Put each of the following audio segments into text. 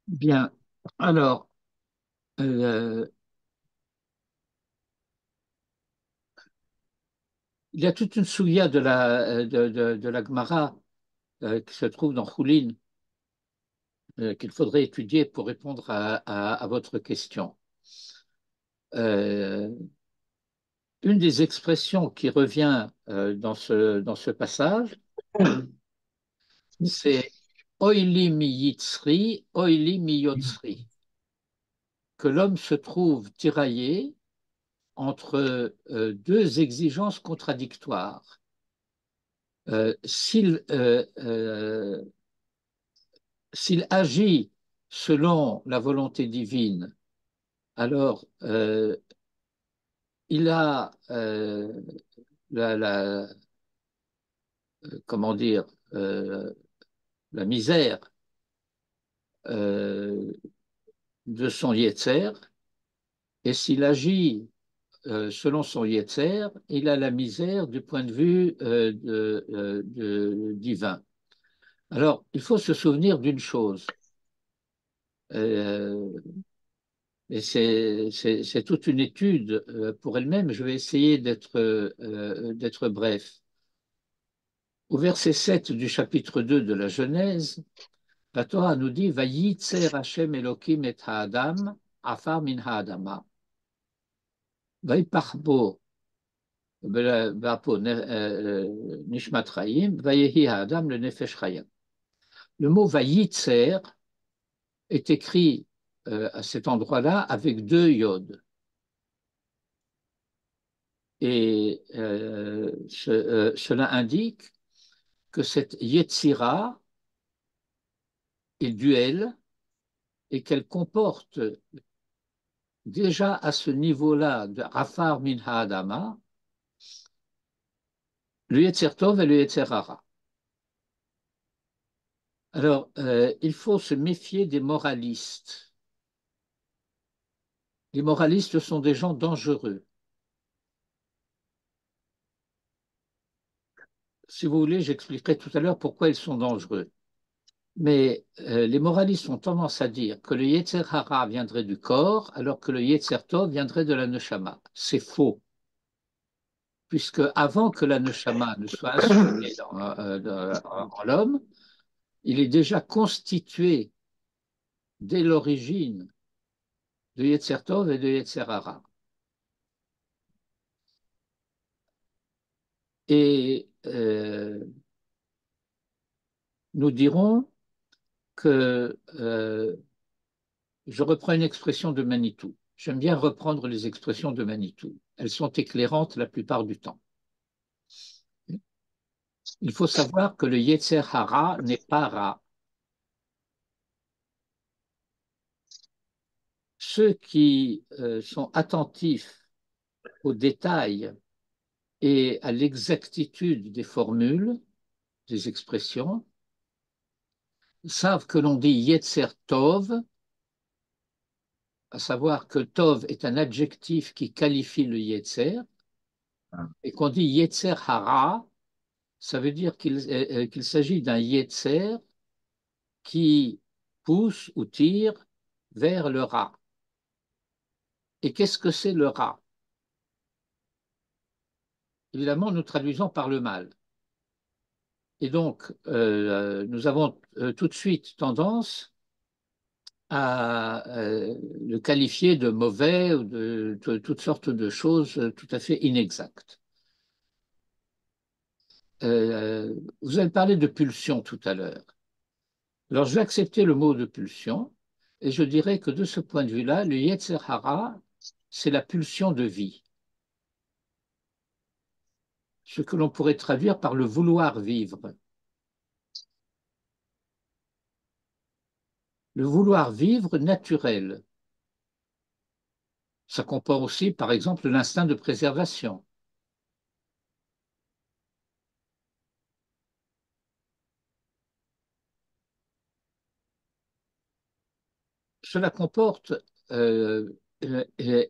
Bien. Alors, euh, il y a toute une souilla de la Gemara qui se trouve dans Choulin qu'il faudrait étudier pour répondre à votre question. Euh, une des expressions qui revient dans ce passage, c'est Oili mi yitzri, oili mi yotzri, que l'homme se trouve tiraillé entre deux exigences contradictoires. S'il s'il agit selon la volonté divine, alors il a la, comment dire, euh, la misère euh, de son yetzer, et s'il agit selon son yetzer, il a la misère du point de vue divin. Alors, il faut se souvenir d'une chose, euh, et c'est toute une étude pour elle-même. Je vais essayer d'être bref. Au verset 7 du chapitre 2 de la Genèse, la Torah nous dit Vayitzer Hashem Elohim et Ha'adam, Afar min Ha'adama. Vayipach bo Nishmat Chaim, Vayehi Ha'adam le Nefesh Chayim. Le mot Vayitzer est écrit à cet endroit-là avec deux yods. Et cela indique que cette Yetzira est duel et qu'elle comporte déjà à ce niveau-là de Afar min Ha'adama, le Yetzer Tov et le Yetzer Hara. Alors, il faut se méfier des moralistes. Les moralistes sont des gens dangereux. Si vous voulez, j'expliquerai tout à l'heure pourquoi ils sont dangereux. Mais les moralistes ont tendance à dire que le Yetzer Hara viendrait du corps, alors que le Yetzer Tov viendrait de la Neshama. C'est faux, puisque avant que la Neshama ne soit inspirée en l'homme, il est déjà constitué dès l'origine de Yetzer Tov et de Yetzer Hara. Et nous dirons que je reprends une expression de Manitou. J'aime bien reprendre les expressions de Manitou. Elles sont éclairantes la plupart du temps. Il faut savoir que le Yetzer Hara n'est pas Ra. Ceux qui sont attentifs aux détails et à l'exactitude des formules, des expressions, savent que l'on dit Yetzer Tov, à savoir que Tov est un adjectif qui qualifie le Yetzer, et qu'on dit Yetzer Hara, ça veut dire qu'il s'agit d'un Yetzer qui pousse ou tire vers le Ra. Et qu'est-ce que c'est le Ra? Évidemment, nous traduisons par le mal. Et donc, nous avons tout de suite tendance à le qualifier de mauvais ou de toutes sortes de choses tout à fait inexactes. Vous avez parlé de pulsion tout à l'heure. Alors, je vais accepter le mot de pulsion et je dirais que de ce point de vue-là, le Yetzer Hara, c'est la pulsion de vie, ce que l'on pourrait traduire par le vouloir vivre. Le vouloir vivre naturel. Ça comprend aussi, par exemple, l'instinct de préservation. Cela comporte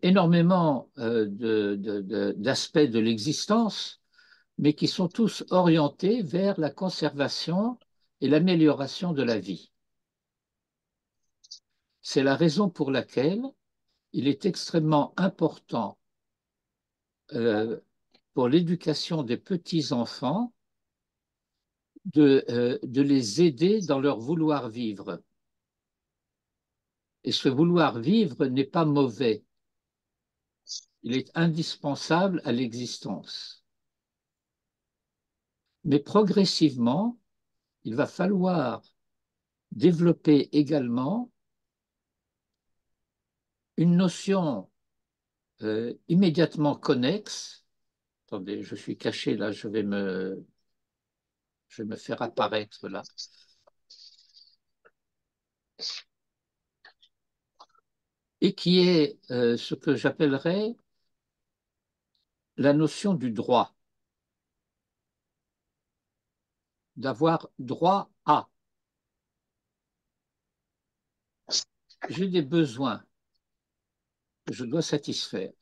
énormément d'aspects de l'existence, mais qui sont tous orientés vers la conservation et l'amélioration de la vie. C'est la raison pour laquelle il est extrêmement important euh, pour l'éducation des petits-enfants de les aider dans leur vouloir vivre. Et ce vouloir vivre n'est pas mauvais, il est indispensable à l'existence. Mais progressivement, il va falloir développer également une notion immédiatement connexe. Attendez, je suis caché là, je vais me faire apparaître là. Et qui est ce que j'appellerais la notion du droit, d'avoir droit à. J'ai des besoins que je dois satisfaire,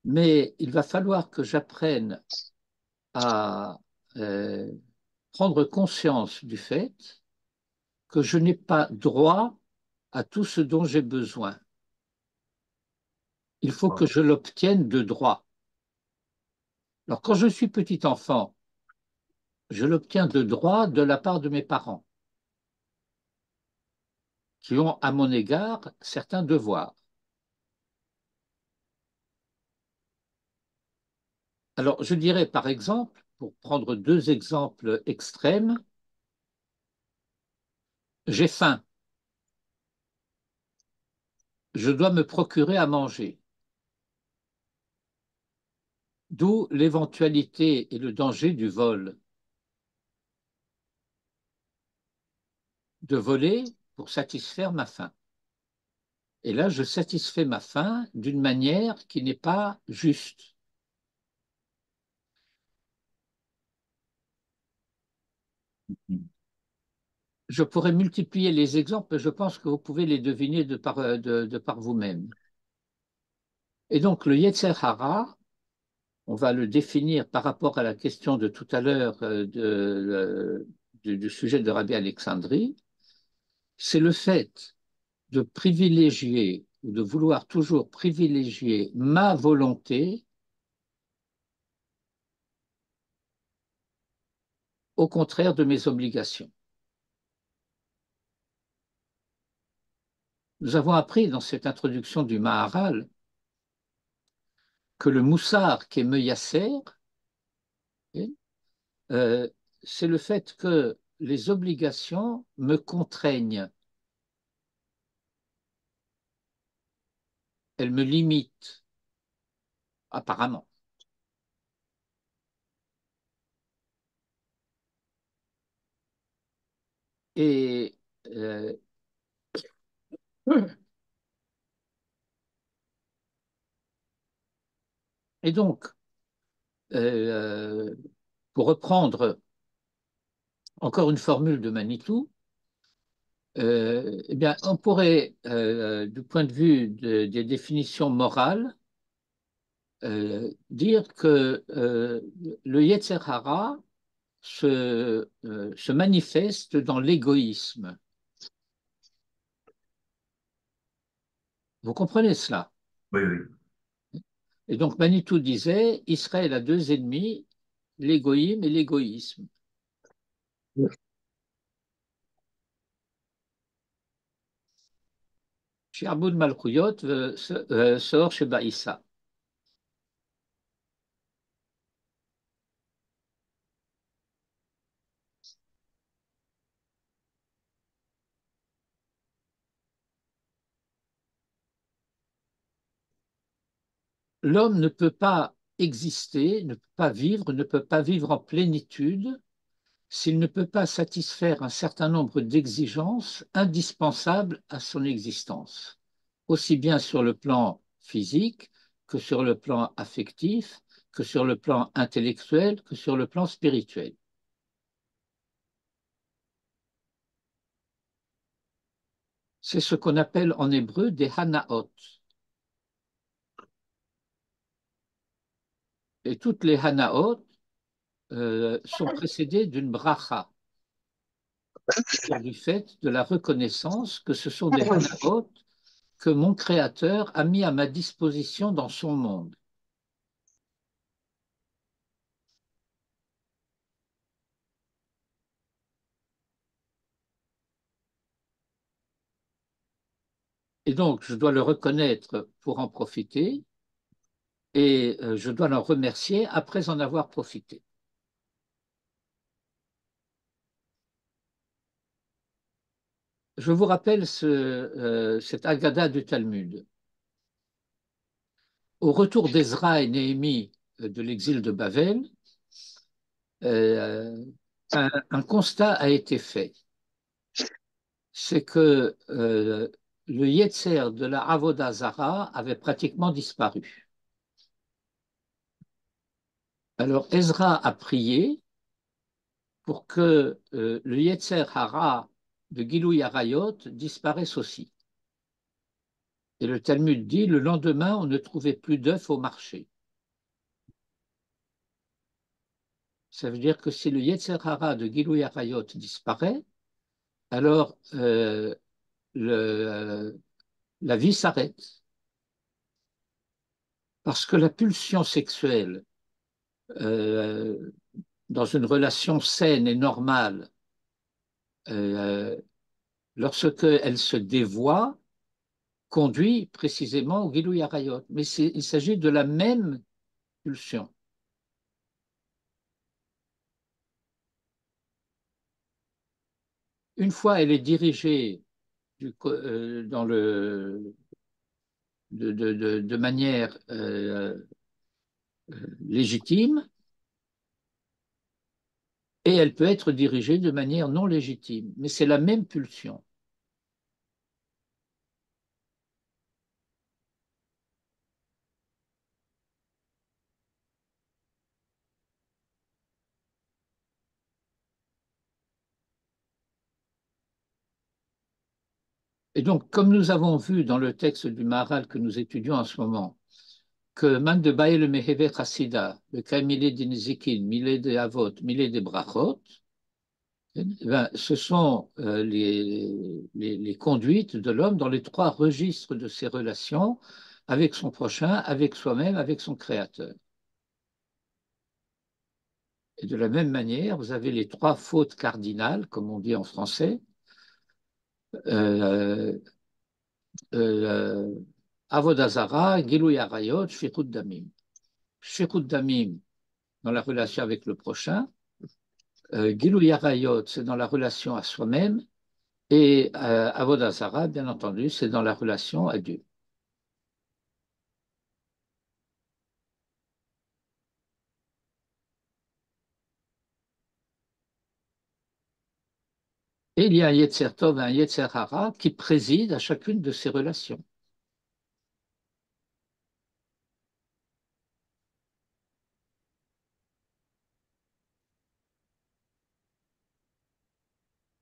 mais il va falloir que j'apprenne à euh, prendre conscience du fait que je n'ai pas droit à tout ce dont j'ai besoin. Il faut que je l'obtienne de droit. Alors, quand je suis petit enfant, je l'obtiens de droit de la part de mes parents, qui ont à mon égard certains devoirs. Alors, je dirais par exemple, pour prendre deux exemples extrêmes, j'ai faim, je dois me procurer à manger, d'où l'éventualité et le danger du vol. De voler pour satisfaire ma faim. Et là, je satisfais ma faim d'une manière qui n'est pas juste. Je pourrais multiplier les exemples, mais je pense que vous pouvez les deviner de par vous-même. Et donc, le Yetzer Hara, on va le définir par rapport à la question de tout à l'heure du sujet de Rabbi Alexandrie, c'est le fait de privilégier ou de vouloir toujours privilégier ma volonté au contraire de mes obligations. Nous avons appris dans cette introduction du Maharal que le moussar qui est meyasser, euh, c'est le fait que les obligations me contraignent, elles me limitent, apparemment. Et, euh, et donc, euh, pour reprendre encore une formule de Manitou, eh bien, on pourrait, du point de vue des définitions morales, dire que le Yetzer Hara se manifeste dans l'égoïsme. Vous comprenez cela? Oui, oui. Et donc Manitou disait, Israël a deux ennemis, l'égoïme et l'égoïsme. Shi'arboud Malchuyot sort chez Baïssa. L'homme ne peut pas exister, ne peut pas vivre, ne peut pas vivre en plénitude s'il ne peut pas satisfaire un certain nombre d'exigences indispensables à son existence, aussi bien sur le plan physique que sur le plan affectif, que sur le plan intellectuel, que sur le plan spirituel. C'est ce qu'on appelle en hébreu des hanaot. Et toutes les hanaot sont précédées d'une bracha. du fait de la reconnaissance que ce sont des valeurs que mon Créateur a mis à ma disposition dans son monde. Et donc, je dois le reconnaître pour en profiter et je dois l'en remercier après en avoir profité. Je vous rappelle cette Agada du Talmud. Au retour d'Ezra et Néhémie de l'exil de Babel, euh, un constat a été fait. C'est que le Yetzer de la Avoda Zara avait pratiquement disparu. Alors Ezra a prié pour que le Yetzer Hara de Gilou Yarayot disparaisse aussi. Et le Talmud dit, le lendemain, on ne trouvait plus d'œufs au marché. Ça veut dire que si le Yetzer Hara de Gilou Yarayot disparaît, alors la vie s'arrête. Parce que la pulsion sexuelle, euh, dans une relation saine et normale, euh, lorsqu'elle se dévoie, conduit précisément au Gilou Yarayot. Mais il s'agit de la même pulsion. Une fois elle est dirigée dans de manière légitime, et elle peut être dirigée de manière non légitime. Mais c'est la même pulsion. Et donc, comme nous avons vu dans le texte du Maharal que nous étudions en ce moment, que Man de Baï le Mehever Hassida, le cas Milé des Nizikin, Milé des Avot, Milé des Brachot, ben, ce sont les conduites de l'homme dans les trois registres de ses relations avec son prochain, avec soi-même, avec son créateur. Et de la même manière, vous avez les trois fautes cardinales, comme on dit en français, euh, euh, Avodazara, Gilou Yarayot, Shfichut Damim. Shfichut Damim dans la relation avec le prochain, Gilou Yarayot, c'est dans la relation à soi-même, et Avodazara, bien entendu, c'est dans la relation à Dieu. Et il y a un Yetzer Tov et un Yetzer Hara qui président à chacune de ces relations.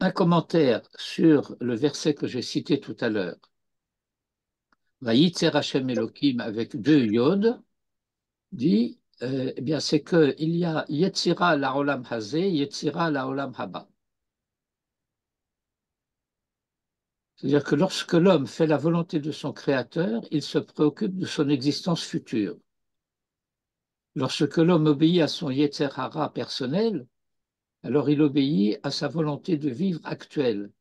Un commentaire sur le verset que j'ai cité tout à l'heure, Vayitzer Hashem Elohim avec deux Yod, dit, eh bien, c'est qu'il y a Yetzira la Olam Hazé, Yetzira la Olam Haba. C'est-à-dire que lorsque l'homme fait la volonté de son Créateur, il se préoccupe de son existence future. Lorsque l'homme obéit à son Yetzer Hara personnel, alors il obéit à sa volonté de vivre actuelle.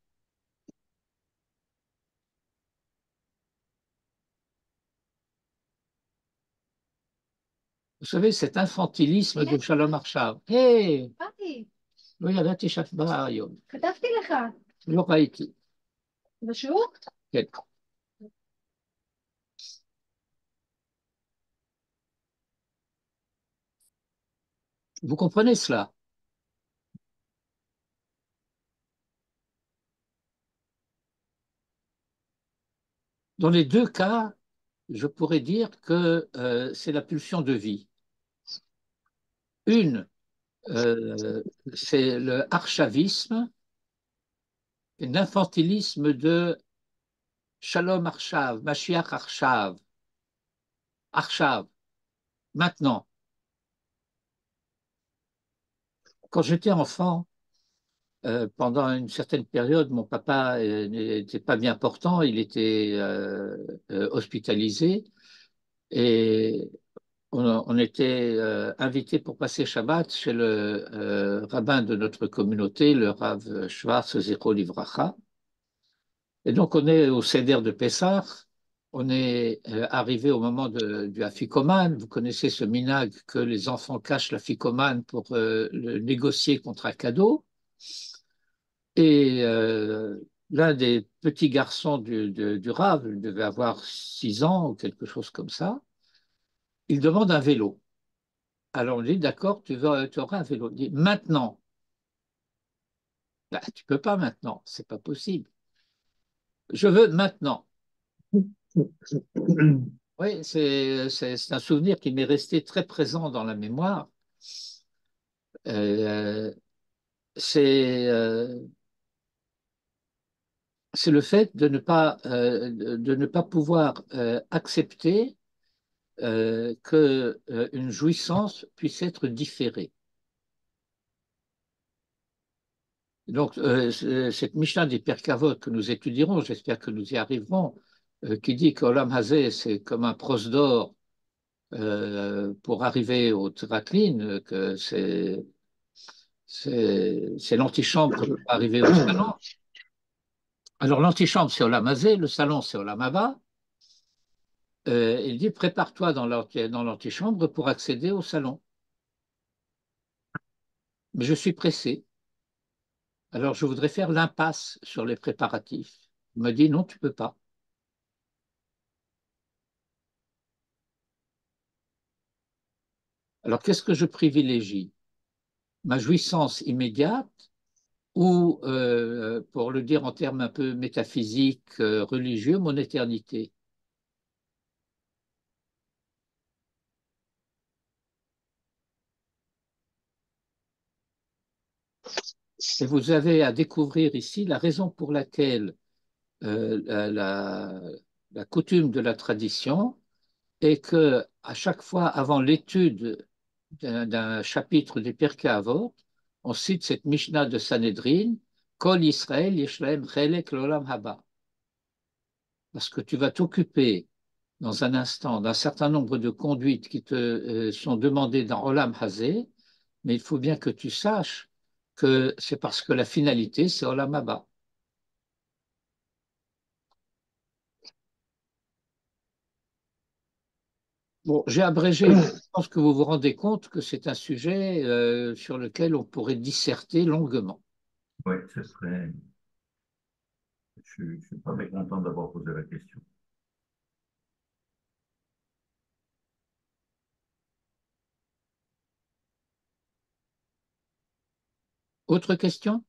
Vous savez, cet infantilisme de Shalom Arshav. Hé, לא ידעתי שאת באה היום. כתבתי לך. לא ראיתי. בשיעור? כן. Vous comprenez cela? Dans les deux cas, je pourrais dire que c'est la pulsion de vie. Une, c'est le archavisme, l'infantilisme de Shalom Arshav, Mashiach Arshav, Arshav, maintenant. Quand j'étais enfant, pendant une certaine période, mon papa n'était pas bien portant, il était hospitalisé et on était invité pour passer Shabbat chez le rabbin de notre communauté, le Rav Schwarz Zichro Livracha. Et donc on est au Seder de Pessah, on est arrivé au moment du Afikoman. Vous connaissez ce minag que les enfants cachent l'Afikoman pour le négocier contre un cadeau. Et l'un des petits garçons du Rav, il devait avoir 6 ans ou quelque chose comme ça, il demande un vélo. Alors on dit, d'accord, tu auras un vélo. Il dit, maintenant. Bah, tu peux pas maintenant, c'est pas possible. Je veux maintenant. Oui, c'est un souvenir qui m'est resté très présent dans la mémoire. Euh, c'est c'est le fait de ne pas pouvoir accepter que une jouissance puisse être différée. Donc, cette Mishnah des Perkavot que nous étudierons, j'espère que nous y arriverons, qui dit qu'Olam Hazé, c'est comme un pros d'or pour arriver au Teraklin, que c'est l'antichambre pour arriver au salon. Alors, l'antichambre, c'est Olam Hazé, le salon, c'est Olam Haba. Il dit, prépare-toi dans l'antichambre pour accéder au salon. Mais je suis pressé. Alors, je voudrais faire l'impasse sur les préparatifs. Il me dit, non, tu peux pas. Alors, qu'est-ce que je privilégie? Ma jouissance immédiate ou, pour le dire en termes un peu métaphysiques, religieux, mon éternité? Et vous avez à découvrir ici la raison pour laquelle la coutume de la tradition est que à chaque fois, avant l'étude d'un chapitre des Pirkei Avot, on cite cette Mishnah de Sanhedrin, Kol Israël Yeshlaem Chelek Lolam Haba. Parce que tu vas t'occuper dans un instant d'un certain nombre de conduites qui te sont demandées dans Olam Hazé, mais il faut bien que tu saches que c'est parce que la finalité, c'est Olam Haba. Bon, j'ai abrégé, je pense que vous vous rendez compte que c'est un sujet sur lequel on pourrait disserter longuement. Oui, ce serait. Je suis pas mécontent d'avoir posé la question. Autre question?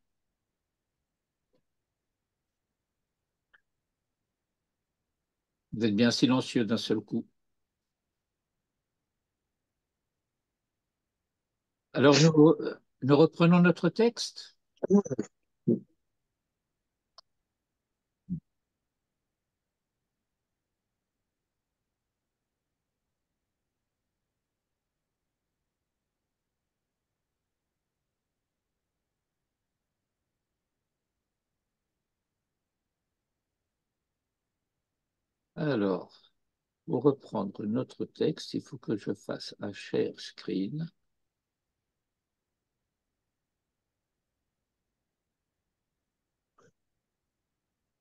Vous êtes bien silencieux d'un seul coup. Alors, nous reprenons notre texte. Alors, pour reprendre notre texte, il faut que je fasse un share screen.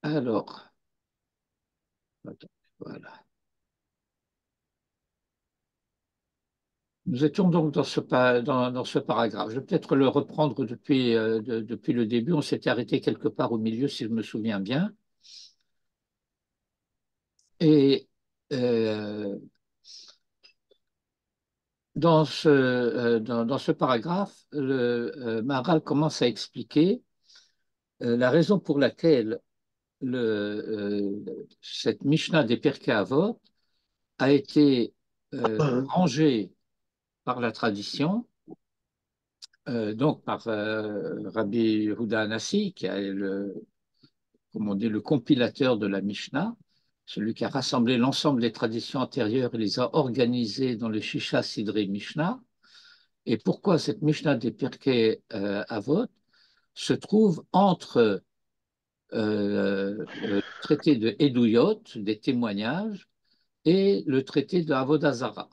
Alors, attends, voilà. Nous étions donc dans ce paragraphe. Je vais peut-être le reprendre depuis le début. On s'était arrêté quelque part au milieu, si je me souviens bien. Et euh, dans ce paragraphe, le Maharal commence à expliquer la raison pour laquelle cette Mishnah des Pirkei Avot a été rangée par la tradition, donc par Rabbi Yehuda Hanassi, qui est comme on dit, le compilateur de la Mishnah, celui qui a rassemblé l'ensemble des traditions antérieures et les a organisées dans le Shisha Sidrei Mishnah. Et pourquoi cette Mishnah des Pirkei Avot? se trouve entre le traité de Eduyot, des témoignages, et le traité de Avodah Zarah.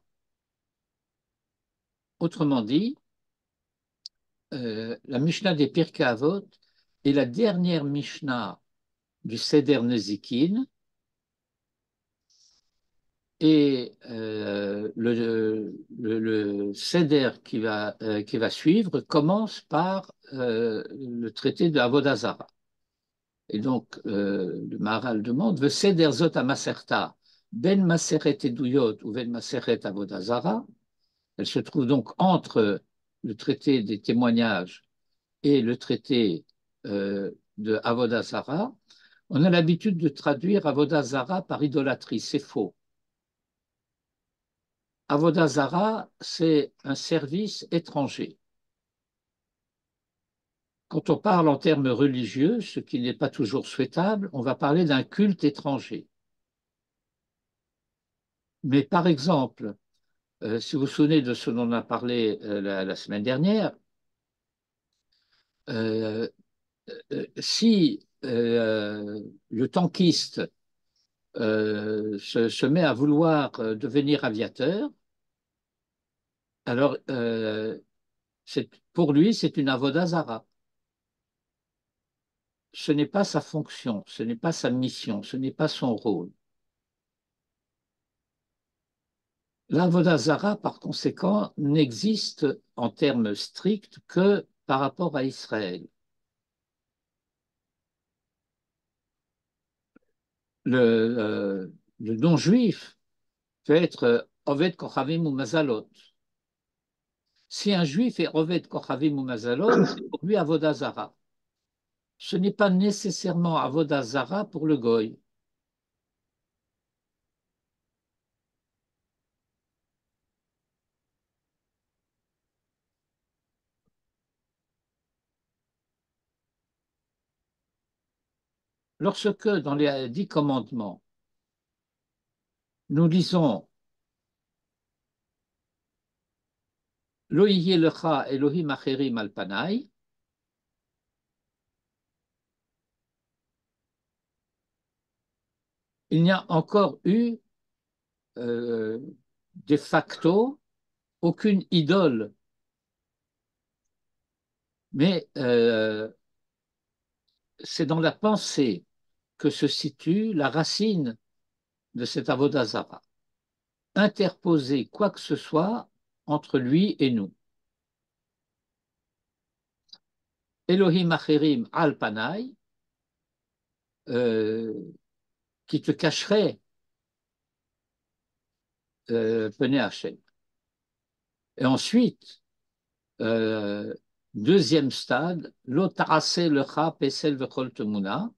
Autrement dit, la Mishnah des Pirkei Avot est la dernière Mishnah du Seder Nezikin, et le Seder qui va suivre commence par le traité de Avodah Zarah. Et donc, le Maharal demande, « Seder zot amaserta, ben maseret eduyot ou ben maseret Avodah Zarah ». Elle se trouve donc entre le traité des témoignages et le traité de Avodah Zarah. On a l'habitude de traduire Avodah Zarah par idolâtrie, c'est faux. Avodah Zarah, c'est un service étranger. Quand on parle en termes religieux, ce qui n'est pas toujours souhaitable, on va parler d'un culte étranger. Mais par exemple, si vous vous souvenez de ce dont on a parlé la semaine dernière, si le tankiste se met à vouloir devenir aviateur, alors pour lui, c'est une avodah zarah. Ce n'est pas sa fonction, ce n'est pas sa mission, ce n'est pas son rôle. L'avodah zarah, par conséquent, n'existe en termes stricts que par rapport à Israël. Le non-juif peut être Oved Kochavim ou Mazalot. Si un juif est Oved Kochavim ou Mazalot, c'est pour lui Avodah Zarah. Ce n'est pas nécessairement Avodah Zarah pour le Goy. Lorsque, dans les 10 commandements, nous lisons Lo yeh lecha Elohim acherim al panai, il n'y a encore eu de facto aucune idole. Mais c'est dans la pensée que se situe la racine de cet avodah zarah. Interposer quoi que ce soit entre lui et nous. Elohim acherim al panai, qui te cacherait Pnei Hashem. Et ensuite, deuxième stade, lo ta'ase lecha pesel vechol temuna,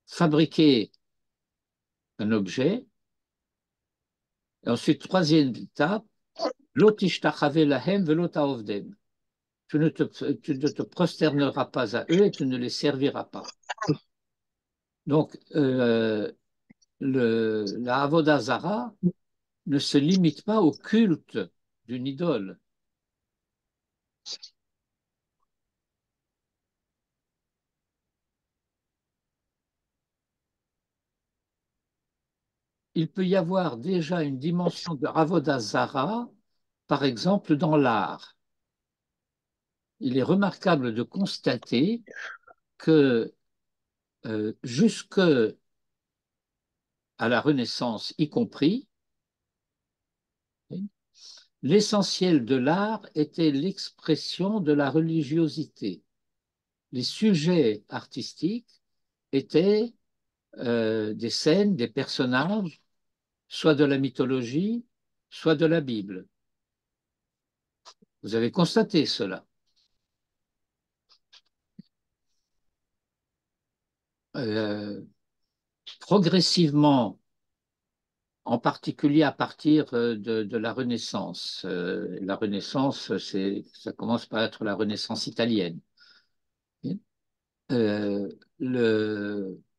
fabriquer un objet. Et ensuite, troisième étape, lo tishtachave lahem velo ta'ovdem. Tu ne te prosterneras pas à eux et tu ne les serviras pas. Donc, la avodah zarah ne se limite pas au culte d'une idole. Il peut y avoir déjà une dimension de avodah zarah, par exemple dans l'art. Il est remarquable de constater que jusque à la Renaissance y compris, l'essentiel de l'art était l'expression de la religiosité. Les sujets artistiques étaient des scènes, des personnages, soit de la mythologie, soit de la Bible. Vous avez constaté cela. Progressivement, en particulier à partir de la Renaissance. La Renaissance, ça commence par être la Renaissance italienne.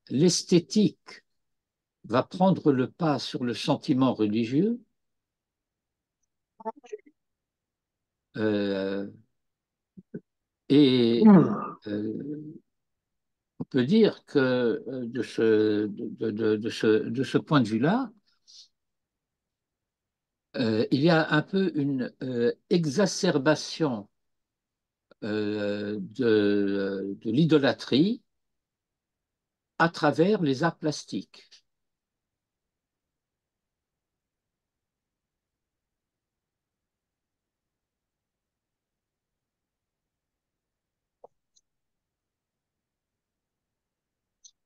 L'esthétique va prendre le pas sur le sentiment religieux. Et on peut dire que de ce point de vue-là, il y a un peu une exacerbation de l'idolâtrie à travers les arts plastiques.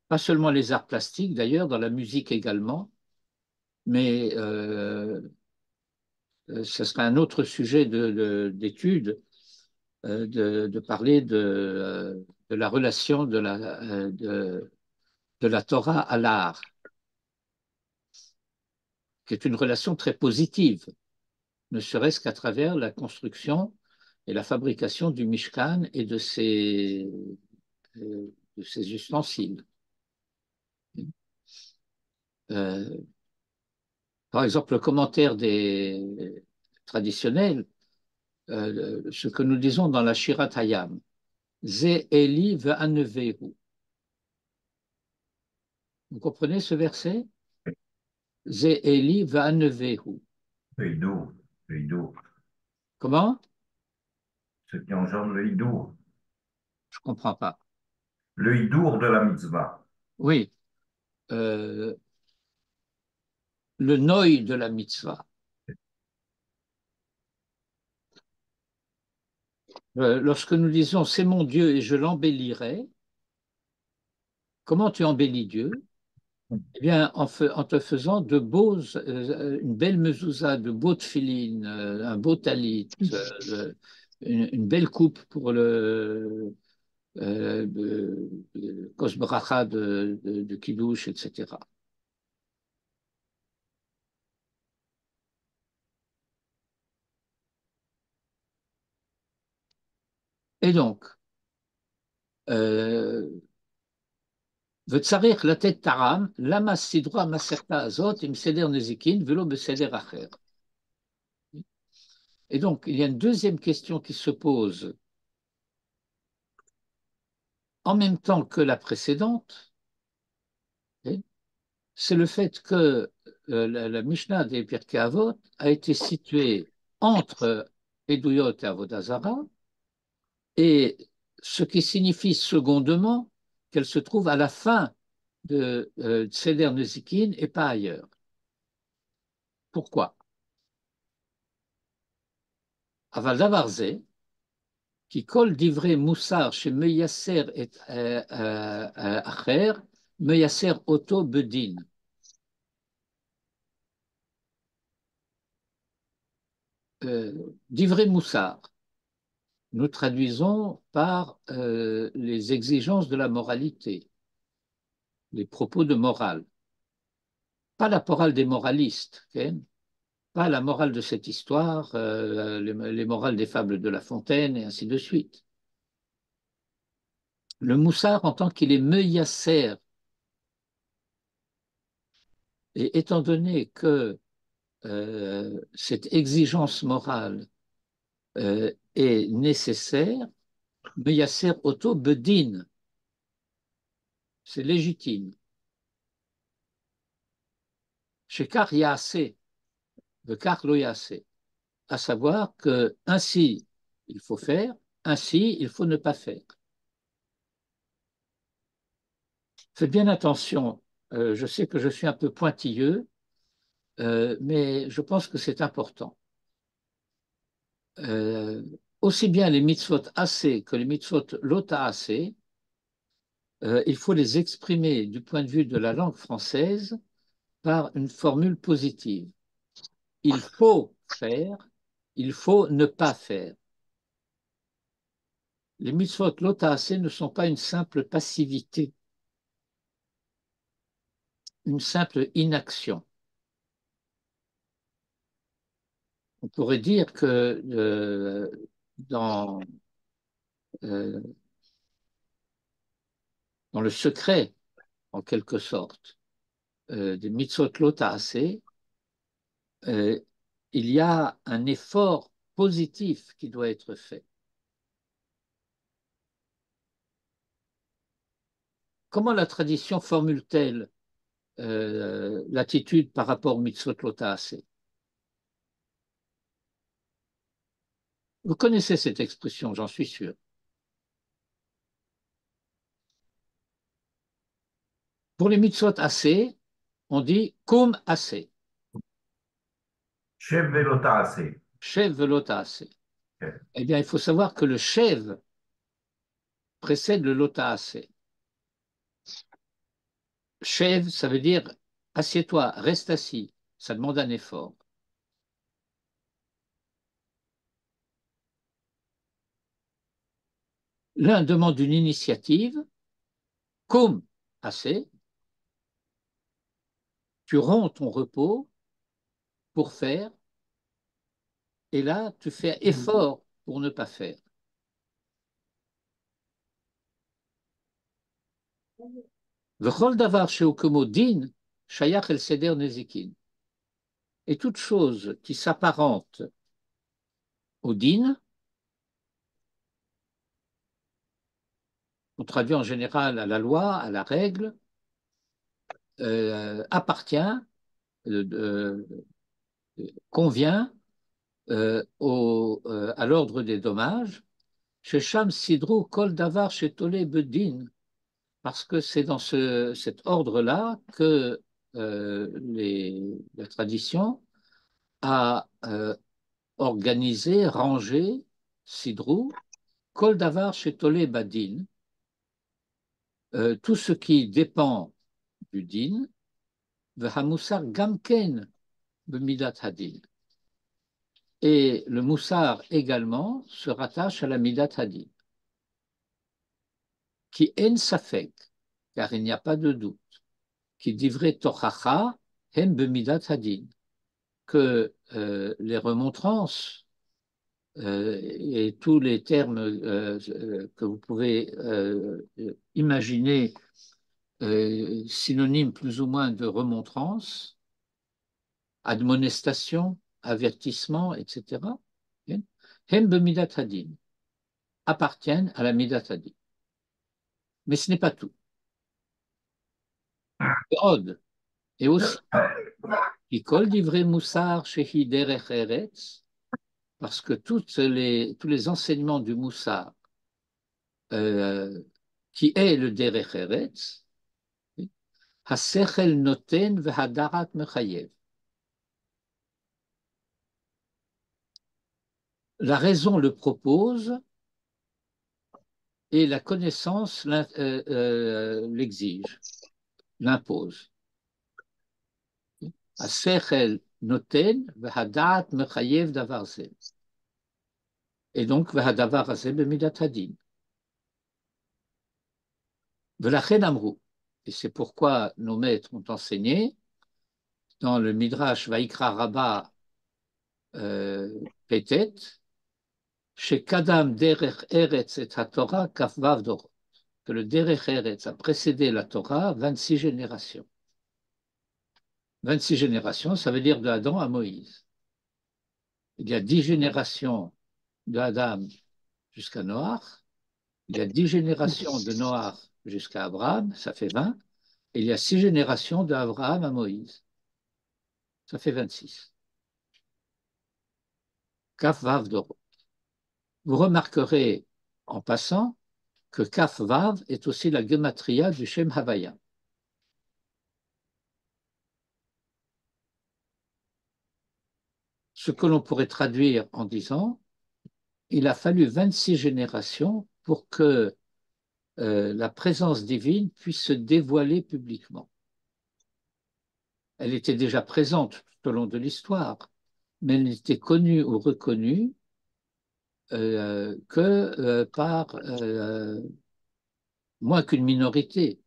Pas seulement les arts plastiques, d'ailleurs, dans la musique également, mais ce serait un autre sujet d'étude de parler de la relation de la Torah à l'art, qui est une relation très positive, ne serait-ce qu'à travers la construction et la fabrication du Mishkan et de ses ustensiles. Euh, Par exemple, le commentaire des traditionnels, ce que nous disons dans la Shirat Hayam, Ze Eli ve'anevehu. Vous comprenez ce verset? Ze Eli ve'anevehu. Le hidou, le hidou, Comment? ce qui engendre le hidou. Je ne comprends pas. Le hidour de la mitzvah. Oui, euh, le noï de la mitzvah. Lorsque nous disons c'est mon Dieu et je l'embellirai, comment tu embellis Dieu? Eh bien, en te faisant une belle mezouza, de beaux tefilines, un beau talit, une belle coupe pour le kos bracha de Kiddush, etc. Et donc, וצריך לתת טעם, למה סדרו המסכתה הזאת עם סדר נזיקין ולא בסדר אחר. Et donc, il y a une deuxième question qui se pose en même temps que la précédente, c'est le fait que la Mishnah des Pirkei Avot a été située entre Eduyot et Avodazara, et ce qui signifie secondement qu'elle se trouve à la fin de Seder Nezikin et pas ailleurs. Pourquoi? Aval davar ze, qui colle d'ivré moussar chez Meyasser et Acher, Meyasser Oto Bedin. D'ivré moussar, nous traduisons par les exigences de la moralité, les propos de morale. Pas la morale des moralistes, okay? Pas la morale de cette histoire, les morales des fables de La Fontaine et ainsi de suite. Le moussard, en tant qu'il est meyasser, et étant donné que cette exigence morale est nécessaire, meyasser auto bedin, c'est légitime. Shekar yaase, vekar lo yaase, à savoir que ainsi il faut faire, ainsi il faut ne pas faire. Faites bien attention, je sais que je suis un peu pointilleux, mais je pense que c'est important. Aussi bien les mitzvot assez que les mitzvot lota assez, il faut les exprimer du point de vue de la langue française par une formule positive. Il faut faire, il faut ne pas faire. Les mitzvot lota assez ne sont pas une simple passivité, une simple inaction. On pourrait dire que dans, euh, dans le secret, en quelque sorte, des mitzvot lota assez, euh, il y a un effort positif qui doit être fait. comment la tradition formule-t-elle l'attitude par rapport au mitzvot lo ta'aseh? Vous connaissez cette expression, j'en suis sûr. Pour les mitzvot assez, on dit kum assez, Shev velo ta'aseh. shev velo ta'aseh. כן. Eh bien, il faut savoir que le shev précède le lo ta'aseh. Shev, ça veut dire assieds-toi, reste assis. Ça demande un effort. L'un demande une initiative, kum assez, tu romps ton repos pour faire, et là, tu fais effort pour ne pas faire. V'chol davar shehu kemo din, shayach el seder nezikin. Et toute chose qui s'apparente au din, on traduit en général à la loi, à la règle, appartient, euh, convient à l'ordre des dommages. Chez Sham Sidrou Kol Davar chez Tolé Bedin, parce que c'est dans cet ordre-là que la tradition a organisé, rangé Sidrou Kol Davar chez Tolé Badin, tout ce qui dépend du din, V'hamusar gamken b'midat hadin. Et le moussar également se rattache à la midat hadin, qui en safek, car il n'y a pas de doute, qui divrait tochacha hem b'midat hadin, que les remontrances et tous les termes que vous pouvez imaginer synonymes plus ou moins de remontrance, admonestation, avertissement, etc., hem b'midat hadin, appartiennent à la midat hadin. Mais ce n'est pas tout. Et aussi, Ikol divrei moussar shehi derech eretz, parce que tous les enseignements du moussar, qui est le derech eretz, hasechel noten v'hadarat mechayev. La raison le propose et la connaissance l'exige, l'impose. Hasechel noten v'hadarat mechayev davar ze. Et donc, v'hadavar ze b'midat hadin. V'lachen amrou. Et c'est pourquoi nos maîtres ont enseigné dans le Midrash Vaikra Rabbah Petet, chez Kadam Derech Eretz et HaTorah Kafvav Dorot, que le Derech Eretz a précédé la Torah 26 générations. 26 générations, ça veut dire de Adam à Moïse. Il y a 10 générations de Adam jusqu'à Noach, il y a 10 générations de Noach jusqu'à Abraham, ça fait 20, et il y a 6 générations d'Abraham à Moïse, ça fait 26. Kaf Vav Dorot. Vous remarquerez en passant que Kaf Vav est aussi la gematria du Shem Havaya. Ce que l'on pourrait traduire en disant il a fallu 26 générations pour que la présence divine puisse se dévoiler publiquement. Elle était déjà présente tout au long de l'histoire, mais elle n'était connue ou reconnue que par moins qu'une minorité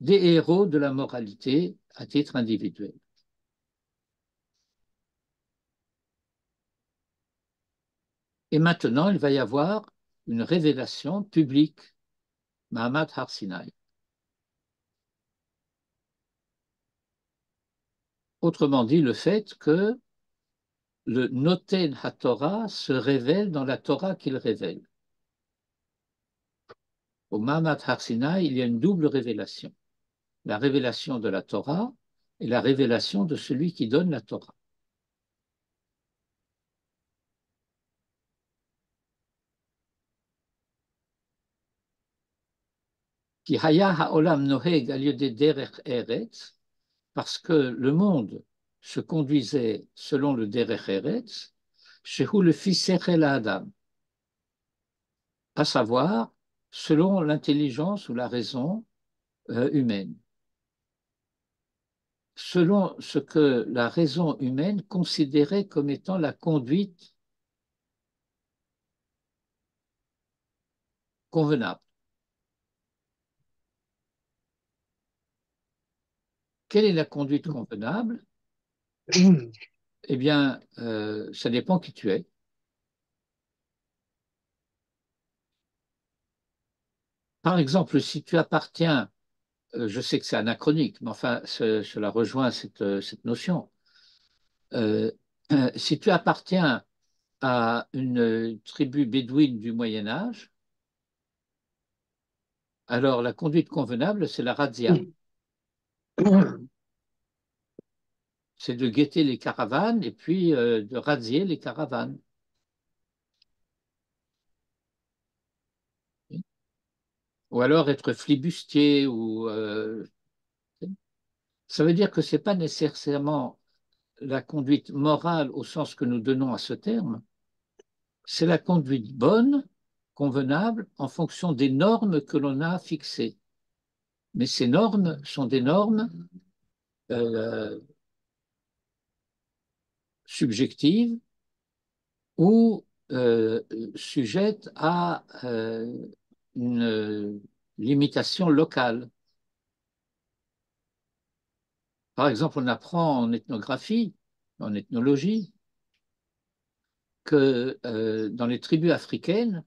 des héros de la moralité à titre individuel. Et maintenant, il va y avoir une révélation publique, Mahamad Har Sinai. Autrement dit, le fait que le Noten HaTorah se révèle dans la Torah qu'il révèle. Au Ma'amad Har Sinaï, il y a une double révélation. La révélation de la Torah et la révélation de celui qui donne la Torah. Ki haya ha'olam noheg al yedei derech eretz, parce que le monde se conduisait selon le derech eretz, shehu le fils sechel Adam, à savoir selon l'intelligence ou la raison humaine, selon ce que la raison humaine considérait comme étant la conduite convenable. Quelle est la conduite convenable? Eh bien, ça dépend qui tu es. Par exemple, si tu appartiens, je sais que c'est anachronique, mais enfin, cela rejoint cette notion. Si tu appartiens à une tribu bédouine du Moyen Âge, alors la conduite convenable, c'est la razzia. C'est de guetter les caravanes et puis de razzier les caravanes. Ou alors être flibustier. Ça veut dire que ce n'est pas nécessairement la conduite morale au sens que nous donnons à ce terme, c'est la conduite bonne, convenable, en fonction des normes que l'on a fixées. Mais ces normes sont des normes euh, subjectives ou sujettes à une limitation locale. Par exemple, on apprend en ethnographie, en ethnologie, que dans les tribus africaines,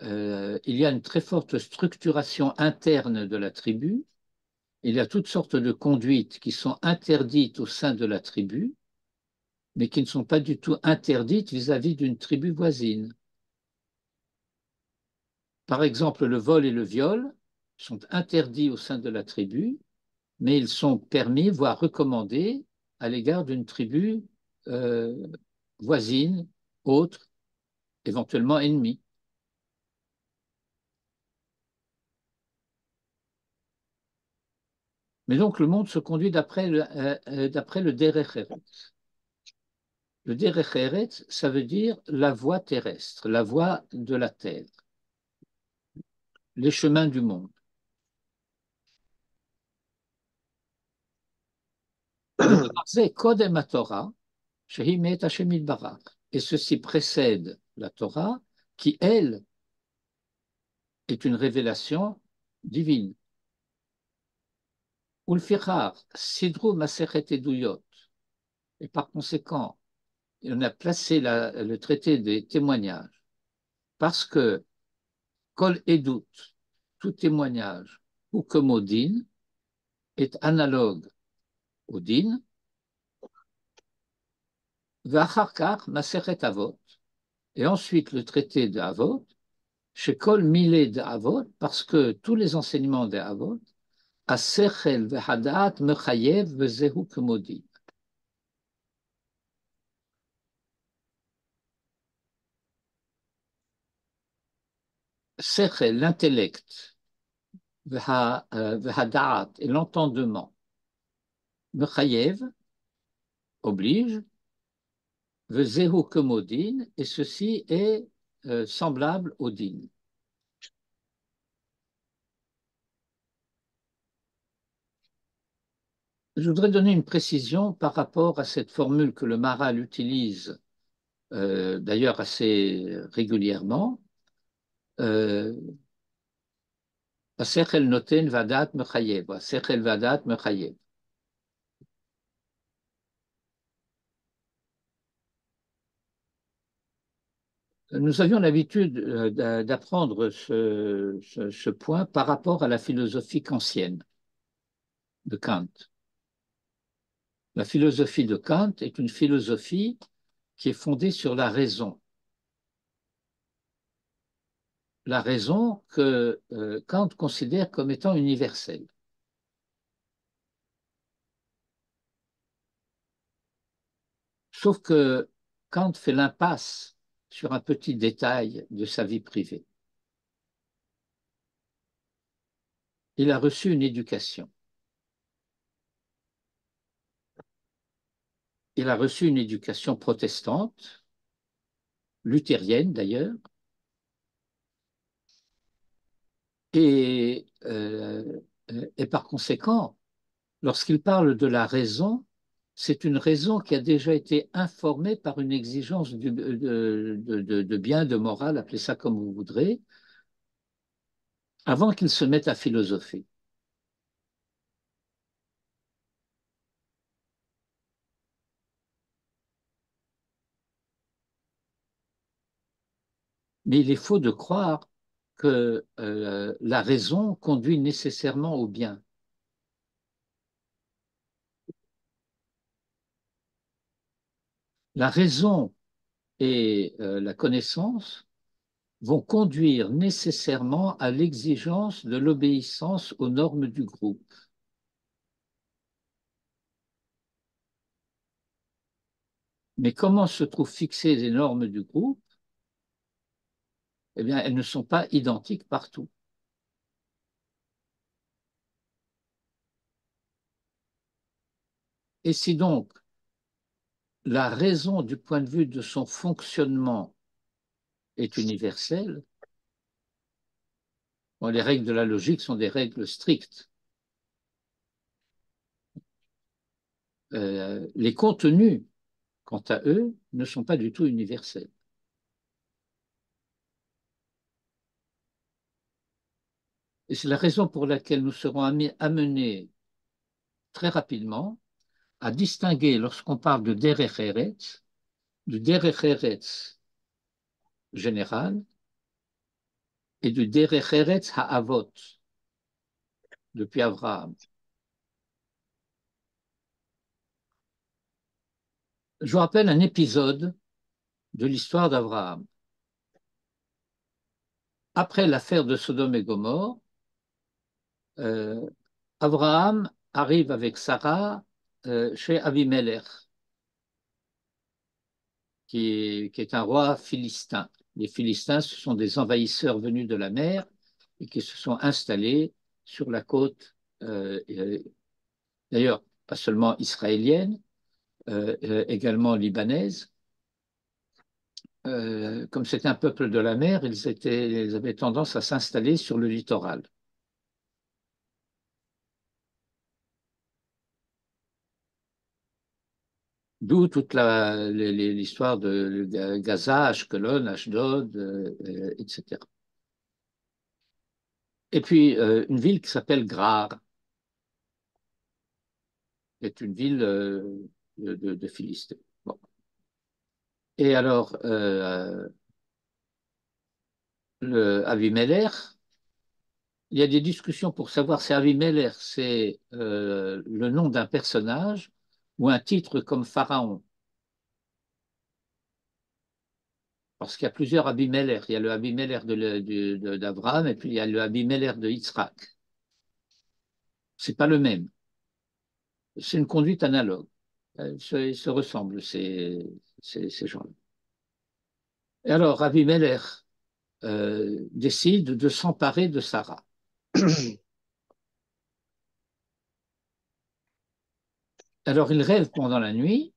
il y a une très forte structuration interne de la tribu. Il y a toutes sortes de conduites qui sont interdites au sein de la tribu, mais qui ne sont pas du tout interdites vis-à-vis d'une tribu voisine. Par exemple, le vol et le viol sont interdits au sein de la tribu, mais ils sont permis, voire recommandés, à l'égard d'une tribu euh, voisine, autre, éventuellement ennemie. Mais donc le monde se conduit d'après le Derech Eretz. Le Derech Eretz, ça veut dire la voie terrestre, la voie de la terre, les chemins du monde. Et ceci précède la Torah, qui, elle, est une révélation divine. Et par conséquent, on a placé le traité des témoignages, parce que Kol Edut, tout témoignage, ou comme Odin, est analogue au din, V'acharkar Masechet Avot, et ensuite le traité de Avot, chez Kol Milé de Avot, parce que tous les enseignements de Avot, Asechel Vehadat Mechayev Vezehu Kemodin. Sechel, l'intellect, Vehadat et l'entendement, Mechayev oblige, Vezehu Kemodin, et ceci est semblable au din. Je voudrais donner une précision par rapport à cette formule que le Maharal utilise d'ailleurs assez régulièrement. Sechel noten vadat mechayev, sechel vadat mechayev. Nous avions l'habitude d'apprendre ce point par rapport à la philosophie kantienne de Kant. La philosophie de Kant est une philosophie qui est fondée sur la raison. la raison que Kant considère comme étant universelle. Sauf que Kant fait l'impasse sur un petit détail de sa vie privée. Il a reçu une éducation. Il a reçu une éducation protestante, luthérienne d'ailleurs, et par conséquent, lorsqu'il parle de la raison, c'est une raison qui a déjà été informée par une exigence de bien, de morale, appelez ça comme vous voudrez, avant qu'il se mette à philosopher. Mais il est faux de croire que la raison conduit nécessairement au bien. La raison et la connaissance vont conduire nécessairement à l'exigence de l'obéissance aux normes du groupe. Mais comment se trouvent fixées les normes du groupe? Eh bien, elles ne sont pas identiques partout. Et si donc la raison du point de vue de son fonctionnement est universelle, bon, les règles de la logique sont des règles strictes. Les contenus, quant à eux, ne sont pas du tout universels. Et c'est la raison pour laquelle nous serons amenés très rapidement à distinguer, lorsqu'on parle de derech eretz, du derech eretz général et du derech eretz ha'avot, depuis Abraham. Je vous rappelle un épisode de l'histoire d'Abraham. Après l'affaire de Sodome et Gomorre, euh, Abraham arrive avec Sarah chez Abimelech, qui est un roi philistin. Les Philistins, ce sont des envahisseurs venus de la mer et qui se sont installés sur la côte, d'ailleurs, pas seulement israélienne, également libanaise. Comme c'était un peuple de la mer, ils avaient tendance à s'installer sur le littoral. D'où toute l'histoire de Gaza, Ashkelon, Ashdod, etc. Et puis, une ville qui s'appelle Grar, qui est une ville de Philistin. Bon. Et alors, Avimelech, il y a des discussions pour savoir si Avimelech, c'est le nom d'un personnage ou un titre comme Pharaon. Parce qu'il y a plusieurs Abimelech. Il y a le Abimelech d'Abraham et puis il y a le Abimelech de Yitzhak. C'est pas le même. C'est une conduite analogue. Ils se ressemblent, ces gens-là. Et alors, Abimelech décide de s'emparer de Sarah. Alors, il rêve pendant la nuit,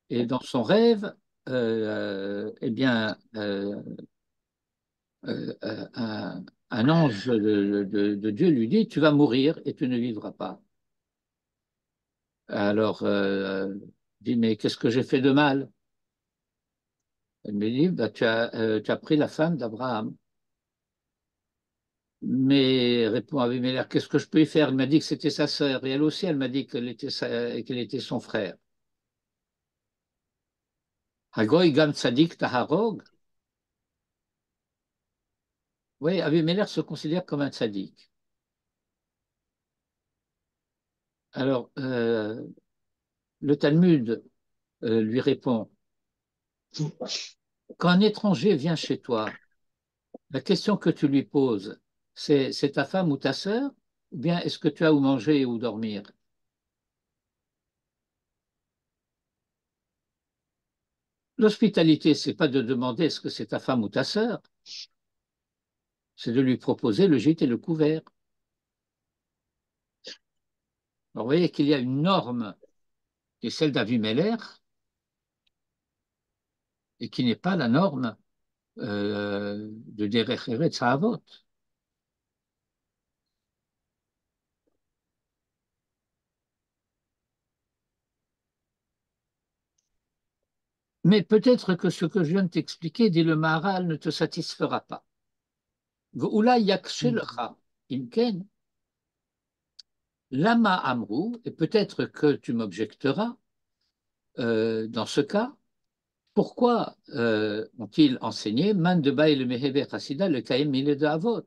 et dans son rêve, eh bien, un ange de Dieu lui dit, tu vas mourir et tu ne vivras pas. Alors, il dit, mais qu'est-ce que j'ai fait de mal? Elle me dit, bah, tu as pris la femme d'Abraham. Mais, répond Abimelech, qu'est-ce que je peux y faire? Elle m'a dit que c'était sa sœur, et elle aussi, elle m'a dit qu'elle était son frère. Hagoy gam tzadik taharog. Oui, Abimelech se considère comme un tzaddik. Alors, le Talmud lui répond, quand un étranger vient chez toi La question que tu lui poses, c'est ta femme ou ta sœur? Ou bien est-ce que tu as où manger ou dormir? L'hospitalité, c'est pas de demander est-ce que c'est ta femme ou ta sœur, c'est de lui proposer le gîte et le couvert. Alors, vous voyez qu'il y a une norme qui est celle d'Avimeller et qui n'est pas la norme de Derech Eretz Haavot. Mais peut-être que ce que je viens de t'expliquer, dit le Maharal, ne te satisfera pas. Ve'ulai yakshe lecha, im ken, lama amrou, et peut-être que tu m'objecteras dans ce cas, pourquoi ont-ils enseigné Man de Baï le Meheber Hassida le Kaim Mile de Avot?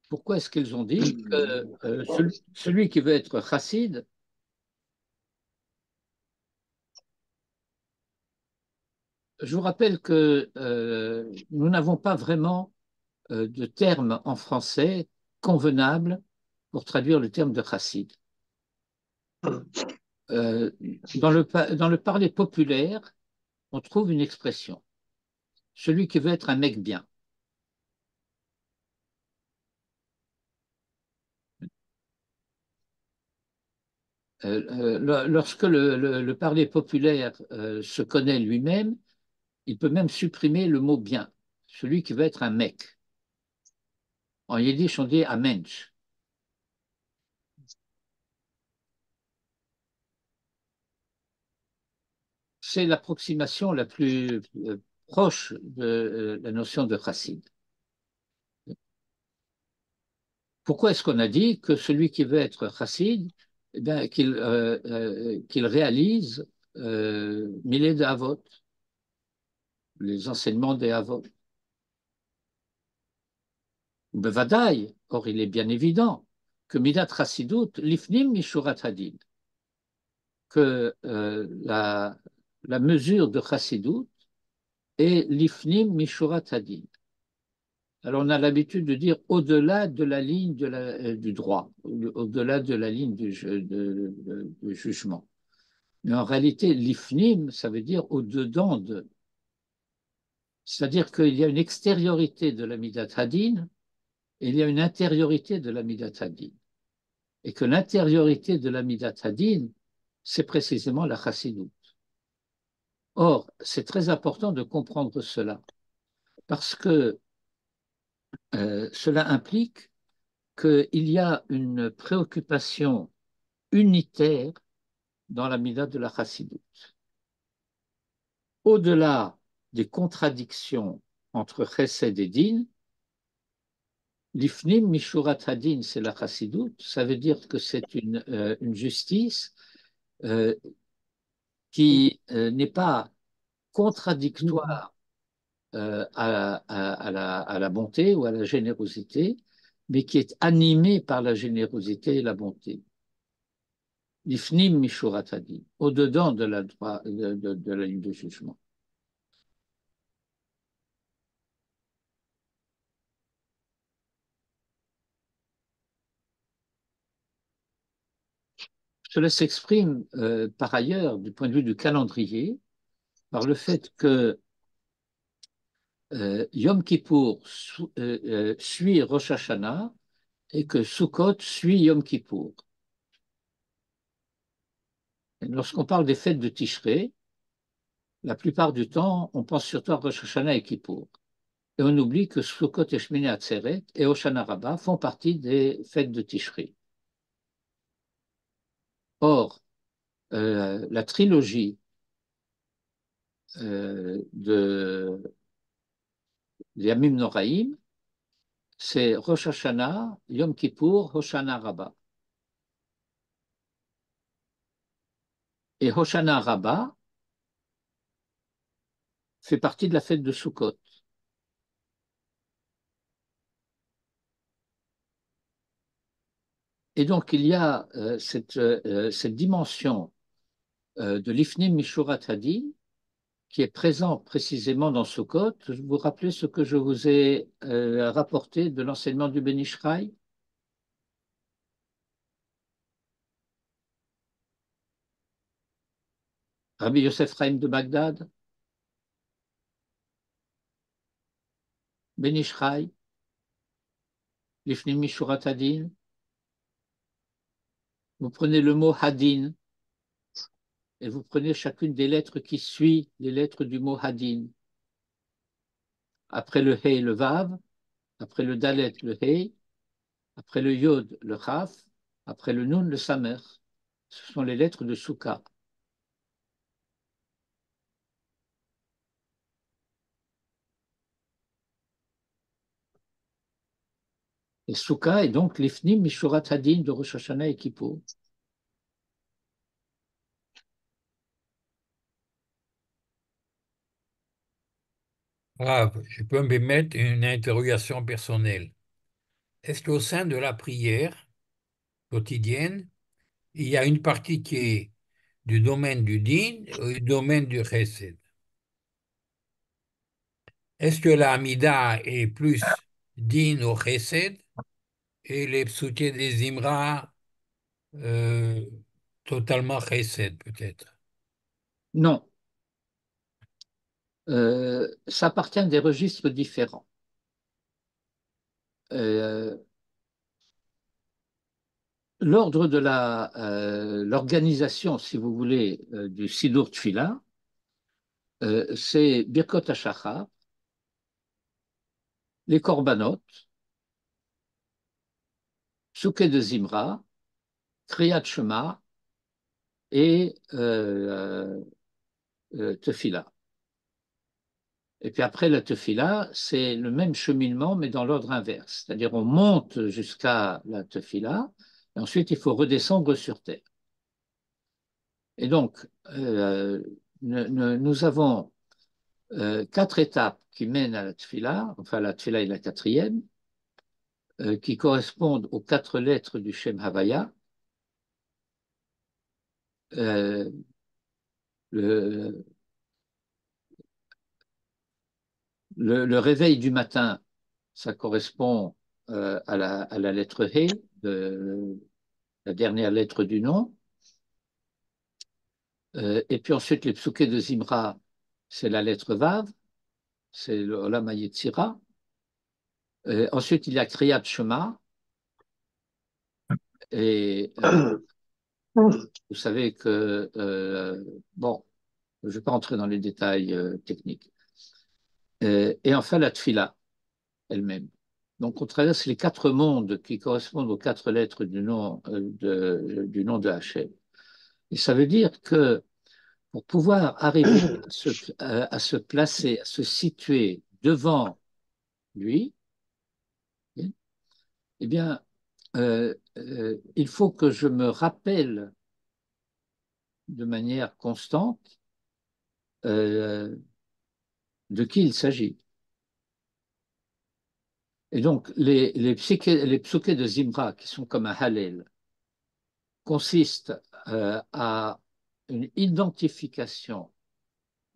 Pourquoi est-ce qu'ils ont dit que celui qui veut être chassid, je vous rappelle que nous n'avons pas vraiment de terme en français convenable pour traduire le terme de chassid. Euh, dans le parler populaire, on trouve une expression, celui qui veut être un mec bien. Lorsque le parler populaire se connaît lui-même, il peut même supprimer le mot bien, celui qui veut être un mec. En yiddish, on dit un mensch. C'est l'approximation la plus proche de la notion de chassid. Pourquoi est-ce qu'on a dit que celui qui veut être chassid, eh bien, qu'il réalise Milé de Havot, les enseignements des Havot? Bevadaï, or il est bien évident que Midat Chassidut, l'ifnim mishurat hadin, que la mesure de Chassidut est l'ifnim mishurat hadin. Alors on a l'habitude de dire au-delà de la ligne du droit, au-delà de la ligne du jugement. Mais en réalité, l'ifnim, ça veut dire au-dedans de. C'est-à-dire qu'il y a une extériorité de la Midat Hadin et il y a une intériorité de la Midat Hadin. Et que l'intériorité de la Midat Hadin, c'est précisément la Chassidut. Or, c'est très important de comprendre cela, parce que cela implique qu'il y a une préoccupation unitaire dans la Midat de la Chassidut. Au-delà des contradictions entre Chesed et Din, l'ifnim mishurat hadin, c'est la Chassidut, ça veut dire que c'est une justice euh, qui n'est pas contradictoire à la bonté ou à la générosité, mais qui est animée par la générosité et la bonté. L'ifnim mishurat hadin, au-dedans de la ligne de jugement. Cela s'exprime par ailleurs du point de vue du calendrier par le fait que Yom Kippour suit Rosh Hashanah et que Sukkot suit Yom Kippour. Lorsqu'on parle des fêtes de Tishré, la plupart du temps, on pense surtout à Rosh Hashanah et Kippour. Et on oublie que Sukkot et Shmini Atzeret et Hoshana Rabbah font partie des fêtes de Tishré. Or, la trilogie de Yamim Noraim, c'est Rosh Hashanah, Yom Kippour, Hoshana Rabbah. Et Hoshana Rabbah fait partie de la fête de Sukkot. Et donc, il y a cette dimension de l'Ifnim Mishurat Hadin qui est présent précisément dans Sukkot. Vous vous rappelez ce que je vous ai rapporté de l'enseignement du Ben Ish Chai? Rabbi Yosef Chaim de Bagdad, Ben Ish Chai, Lifnim Mishurat Hadin. Vous prenez le mot Hadin et vous prenez chacune des lettres qui suit les lettres du mot Hadin. Après le Hey, le Vav, après le Dalet, le Hey, après le Yod, le Chaf, après le Nun, le Samer. Ce sont les lettres de Souka. Et Souka est donc l'Ifnim Mishurat Hadin de Rosh Hashanah et Kippour. Ah, je peux me mettre une interrogation personnelle. Est-ce qu'au sein de la prière quotidienne, il y a une partie qui est du domaine du din et du domaine du chesed? Est-ce que la Hamida est plus din ou chesed et les psuké des Imra euh, totalement chesed peut-être? Non, ça appartient à des registres différents. Euh, L'ordre de l'organisation, si vous voulez, du Sidur Tfila, c'est Birkot HaShachar, les Korbanot, Psuké de Zimra, Kriyat Shema et Tefila. Et puis après la Tefila, c'est le même cheminement, mais dans l'ordre inverse. C'est-à-dire on monte jusqu'à la Tefila, et ensuite il faut redescendre sur terre. Et donc, nous avons quatre étapes qui mènent à la Tefila, enfin la Tefila est la quatrième, qui correspondent aux quatre lettres du Shem Havaya. Euh, le, le réveil du matin, ça correspond à la lettre He, la dernière lettre du nom. Et puis ensuite, les psuké de Zimra, c'est la lettre Vav, c'est le Olam HaYetzira. Ensuite, il y a Kriyat Shema. Et vous savez que, bon, je ne vais pas entrer dans les détails techniques. Et enfin, la Tfila elle-même. Donc, on traverse les quatre mondes qui correspondent aux quatre lettres du nom de Hachem. Et ça veut dire que pour pouvoir arriver à se placer, à se situer devant lui, eh bien, il faut que je me rappelle de manière constante de qui il s'agit. Et donc, les psuké de Zimra, qui sont comme un Hallel, consistent à une identification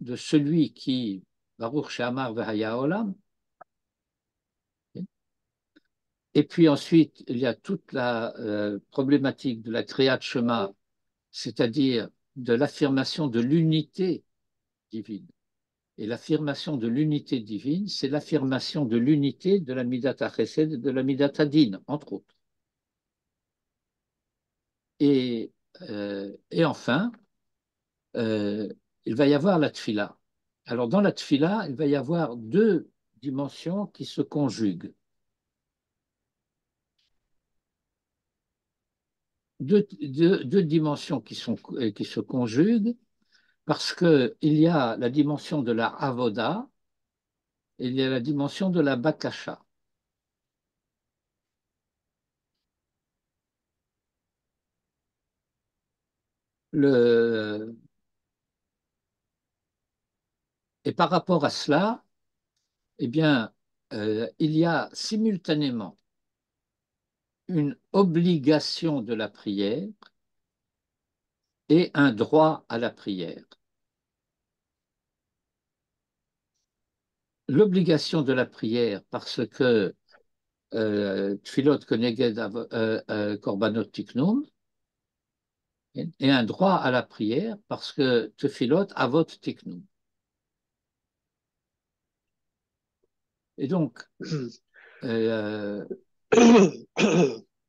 de celui qui, Baruch She'amar V'haya Olam, et puis ensuite, il y a toute la problématique de la Kriyat Shema, c'est-à-dire de l'affirmation de l'unité divine. Et l'affirmation de l'unité divine, c'est l'affirmation de l'unité de la Midat HaChesed et de la Midat HaDin, entre autres. Et enfin, euh, il va y avoir la Tfila. Alors, dans la Tfila, il va y avoir deux dimensions qui se conjuguent. Deux dimensions qui se conjuguent parce qu'il y a la dimension de la Avoda et il y a la dimension de la Bakasha. Le, et par rapport à cela, eh bien, il y a simultanément une obligation de la prière et un droit à la prière. l'obligation de la prière parce que Tfilot Keneged Korbanot Tiknum, et un droit à la prière parce que Tfilot Avot Tiknum. Et donc, euh,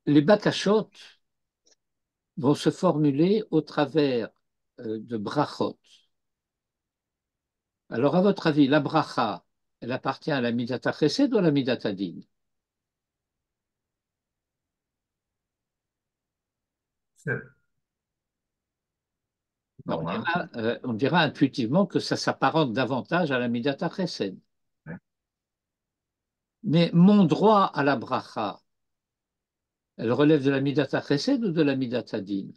les bakashot vont se formuler au travers de brachot. Alors, à votre avis, la bracha, elle appartient à la midata chesed ou à la midata din? C'est normal. On dira intuitivement que ça s'apparente davantage à la midata chesed. Ouais. Mais mon droit à la bracha, elle relève de la midata chesed ou de la midata din?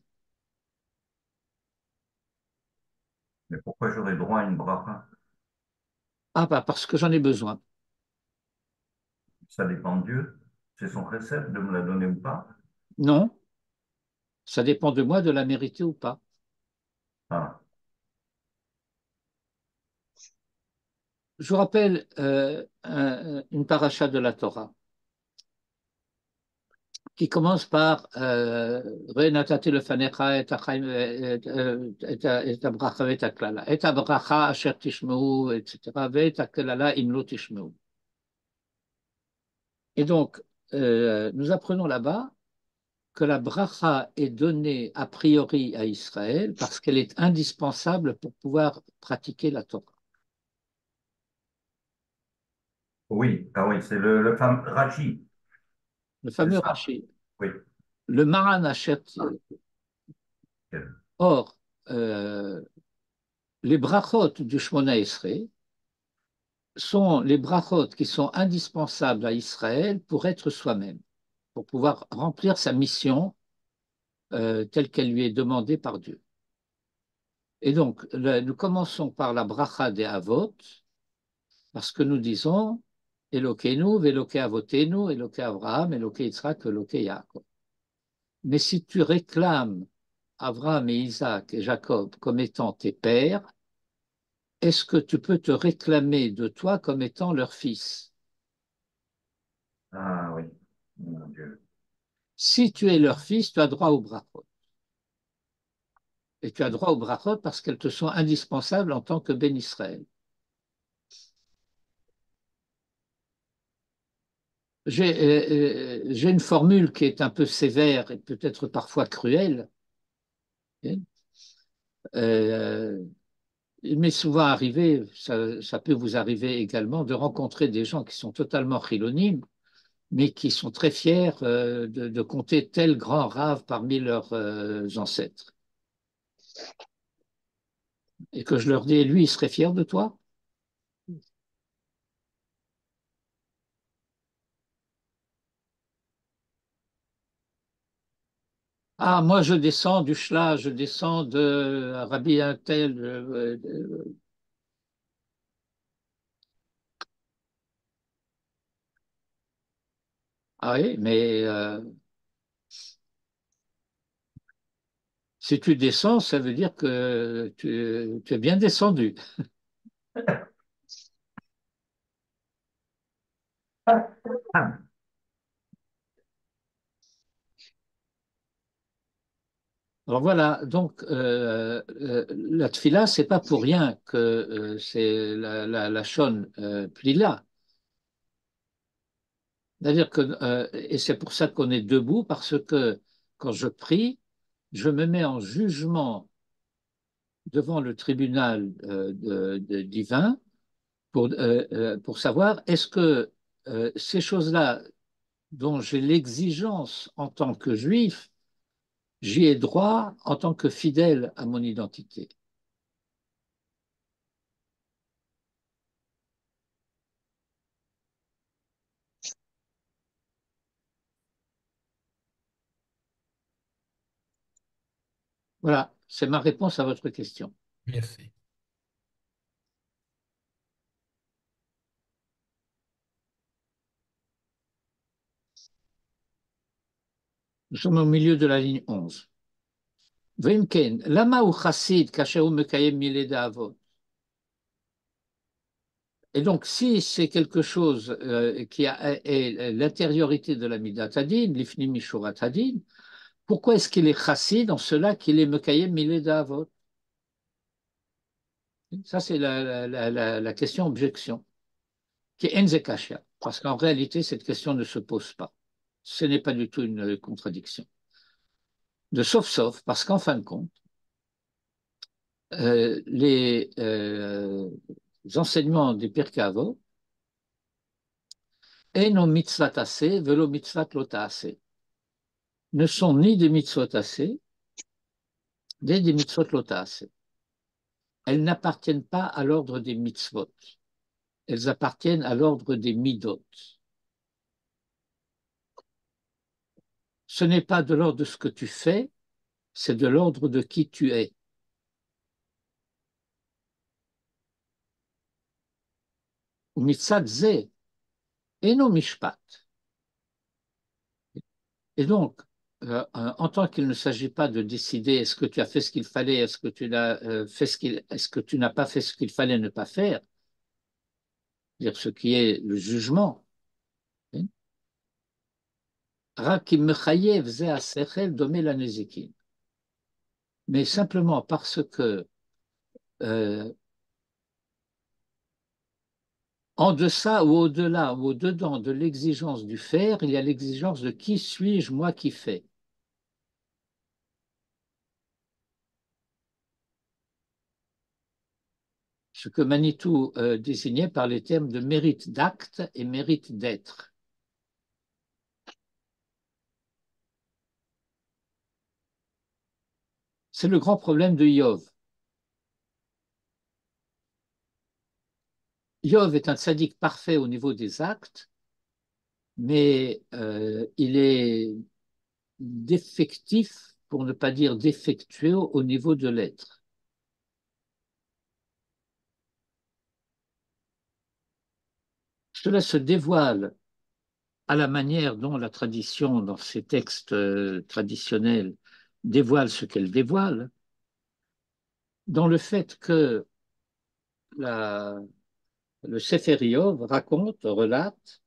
Mais pourquoi j'aurais droit à une bracha? Ah, bah parce que j'en ai besoin. Ça dépend de Dieu. C'est son précepte de me la donner ou pas. Non, ça dépend de moi de la mériter ou pas. Ah, Je vous rappelle une paracha de la Torah qui commence par Renatati lefanecha et achaim et abracha et aklala et abracha asher tishmeu etc. et aklala im lo tishmeu. Et donc nous apprenons là-bas que la bracha est donnée a priori à Israël parce qu'elle est indispensable pour pouvoir pratiquer la Torah. oui, ah oui, c'est le fameux Rachi, Le c'est fameux ça. Rashi. Oui. Le Maran Asher. Or, les brachot du Shmona Esrei sont les brachot qui sont indispensables à Israël pour être soi-même, pour pouvoir remplir sa mission telle qu'elle lui est demandée par Dieu. Et donc, nous commençons par la bracha des Avot, parce que nous disons Elokeinu, Veloke Avotenu, Eloke Avraham, Eloke Yitzhak, Eloke Yaakov. Mais si tu réclames Abraham et Isaac et Jacob comme étant tes pères, est-ce que tu peux te réclamer de toi comme étant leur fils? Ah oui, mon Dieu. Si tu es leur fils, tu as droit au brachot. Et tu as droit au brachot parce qu'elles te sont indispensables en tant que Ben Israël. J'ai une formule qui est un peu sévère et peut-être parfois cruelle. Euh, il m'est souvent arrivé, ça peut vous arriver également, de rencontrer des gens qui sont totalement chilonimes, mais qui sont très fiers de compter tel grand rave parmi leurs ancêtres. Et que je leur dis, lui, il serait fier de toi? Ah, moi, je descends du Shla, je descends de Rabbi Intel. Ah oui, mais si tu descends, ça veut dire que tu es bien descendu. Ah, Alors voilà, donc la tfila, c'est pas pour rien que c'est la shon plila. C'est-à-dire que, et c'est pour ça qu'on est debout, parce que quand je prie, je me mets en jugement devant le tribunal divin pour savoir est-ce que ces choses-là dont j'ai l'exigence en tant que juif, j'y ai droit en tant que fidèle à mon identité. Voilà, c'est ma réponse à votre question. Merci. Nous sommes au milieu de la ligne 11. ואם כן, למה הוא חסיד כאשר הוא מקיים מילי דאבות? Et donc, si c'est quelque chose qui est l'intériorité de la Midat Hadin, l'Ifni Mishurat Hadin, pourquoi est-ce qu'il est chassid en cela qu'il est Mekayem Mileda Avot? Ça, c'est la question objection, qui est Enzekashia. Parce qu'en réalité, cette question ne se pose pas. Ce n'est pas du tout une contradiction. De sauf, parce qu'en fin de compte, les enseignements des Pirkei Avot, Eno mitzvot assez, velo mitzvot lo ta'aseh, ne sont ni des mitzvot assez, ni des mitzvot lo ta'aseh. Elles n'appartiennent pas à l'ordre des mitzvot. Elles appartiennent à l'ordre des midot. Ce n'est pas de l'ordre de ce que tu fais, c'est de l'ordre de qui tu es. Mitzat ze, eno mishpat. Et donc, en tant qu'il ne s'agit pas de décider est-ce que tu as fait ce qu'il fallait, est-ce que tu n'as fait est-ce que tu n'as pas fait ce qu'il fallait ne pas faire, dire ce qui est le jugement. Mais simplement parce que en deçà ou au-delà ou au-dedans de l'exigence du faire, il y a l'exigence de qui suis-je moi qui fais. Ce que Manitou désignait par les termes de mérite d'acte et mérite d'être. C'est le grand problème de Yov. Yov est un tzaddik parfait au niveau des actes, mais il est défectif, pour ne pas dire défectueux, au niveau de l'être. Cela se dévoile à la manière dont la tradition, dans ses textes traditionnels, dévoile ce qu'elle dévoile, dans le fait que le Sefer Iov raconte, relate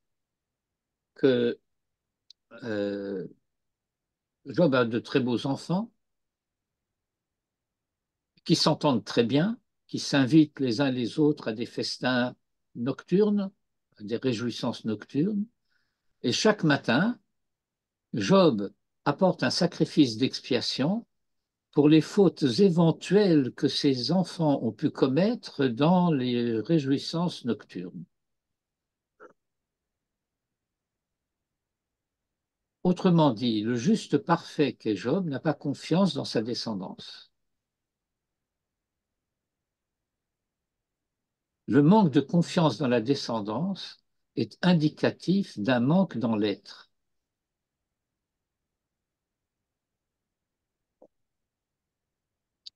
que Job a de très beaux enfants qui s'entendent très bien, qui s'invitent les uns les autres à des festins nocturnes, à des réjouissances nocturnes, et chaque matin, Job apporte un sacrifice d'expiation pour les fautes éventuelles que ses enfants ont pu commettre dans les réjouissances nocturnes. Autrement dit, le juste parfait qu'est Job n'a pas confiance dans sa descendance. Le manque de confiance dans la descendance est indicatif d'un manque dans l'être.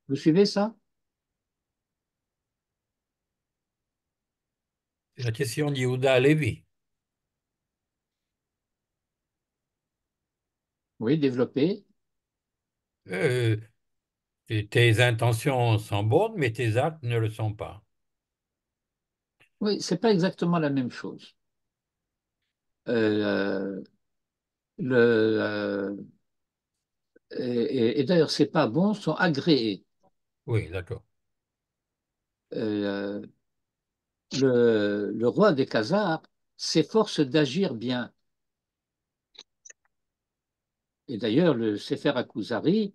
Vous suivez ça? C'est la question d'Yehuda Lévi. Oui, développé. Euh, Tes intentions sont bonnes, mais tes actes ne le sont pas. Oui, c'est pas exactement la même chose. Euh, le, et d'ailleurs, c'est pas bon, sont agréés. Oui, d'accord. Euh, le roi des Khazars s'efforce d'agir bien. Et d'ailleurs, le Sefer HaKuzari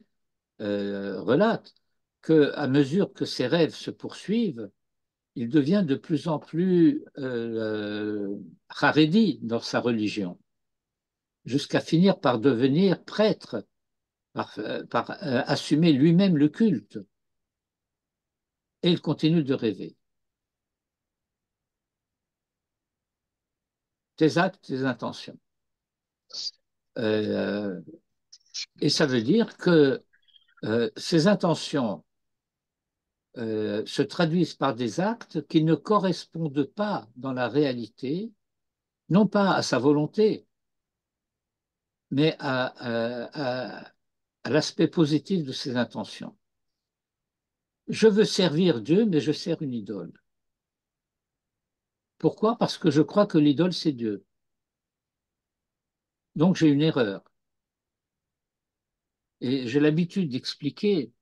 relate qu'à mesure que ses rêves se poursuivent, il devient de plus en plus haredi dans sa religion, jusqu'à finir par devenir prêtre, par assumer lui-même le culte. Et il continue de rêver. Tes actes, tes intentions. Euh, et ça veut dire que ces intentions se traduisent par des actes qui ne correspondent pas dans la réalité, non pas à sa volonté, mais à l'aspect positif de ses intentions. Je veux servir Dieu, mais je sers une idole. Pourquoi? Parce que je crois que l'idole, c'est Dieu. Donc j'ai une erreur. Et j'ai l'habitude d'expliquer,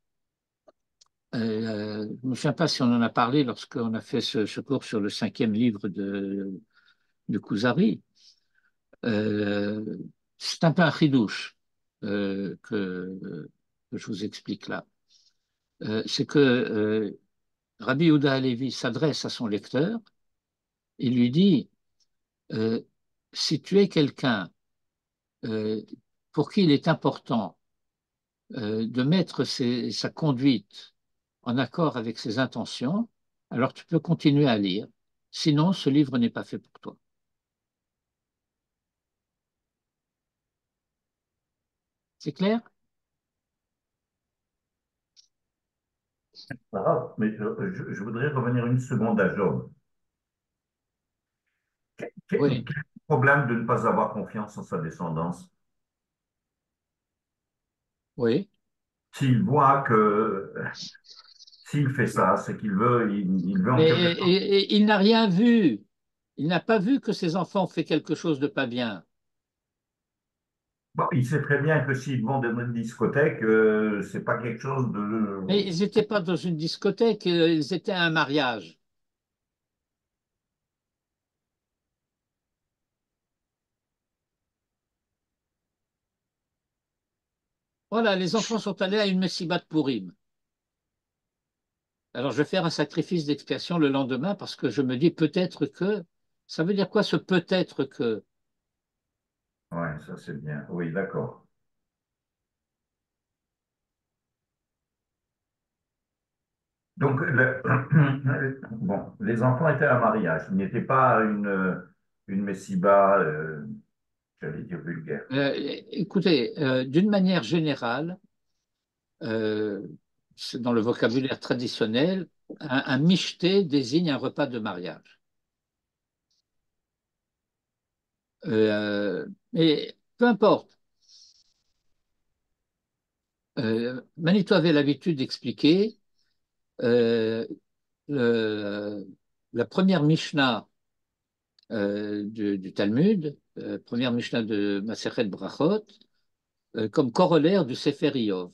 je ne me souviens pas si on en a parlé lorsqu'on a fait ce cours sur le cinquième livre de Kuzari. Euh, c'est un peu un chidouche que je vous explique là. C'est que Rabbi Yehuda Halevi s'adresse à son lecteur et lui dit euh, si tu es quelqu'un euh, pour qui il est important de mettre sa conduite en accord avec ses intentions, alors tu peux continuer à lire. Sinon, ce livre n'est pas fait pour toi. C'est clair? Ah, mais je voudrais revenir une seconde à Job. Quel Oui, problème de ne pas avoir confiance en sa descendance? oui. S'il voit que s'il fait ça, c'est qu'il veut en Mais quelque sorte. il n'a rien vu. Il n'a pas vu que ses enfants ont fait quelque chose de pas bien. Bon, il sait très bien que s'ils vont dans une discothèque, c'est pas quelque chose de. Mais ils n'étaient pas dans une discothèque, ils étaient à un mariage. Voilà, les enfants sont allés à une messibat de Pourim. Alors, je vais faire un sacrifice d'expiation le lendemain parce que je me dis peut-être que. Ça veut dire quoi ce peut-être que? Ouais, ça c'est bien. Oui, d'accord. Donc, bon, les enfants étaient à un mariage. Il n'était pas une messiba, j'allais dire vulgaire. Écoutez, d'une manière générale, euh, c'est dans le vocabulaire traditionnel, un michté désigne un repas de mariage. Mais peu importe. Manito avait l'habitude d'expliquer euh, le- la première Mishnah du Talmud, première Mishnah de Masechet Brachot, comme corollaire du Sefer Iov.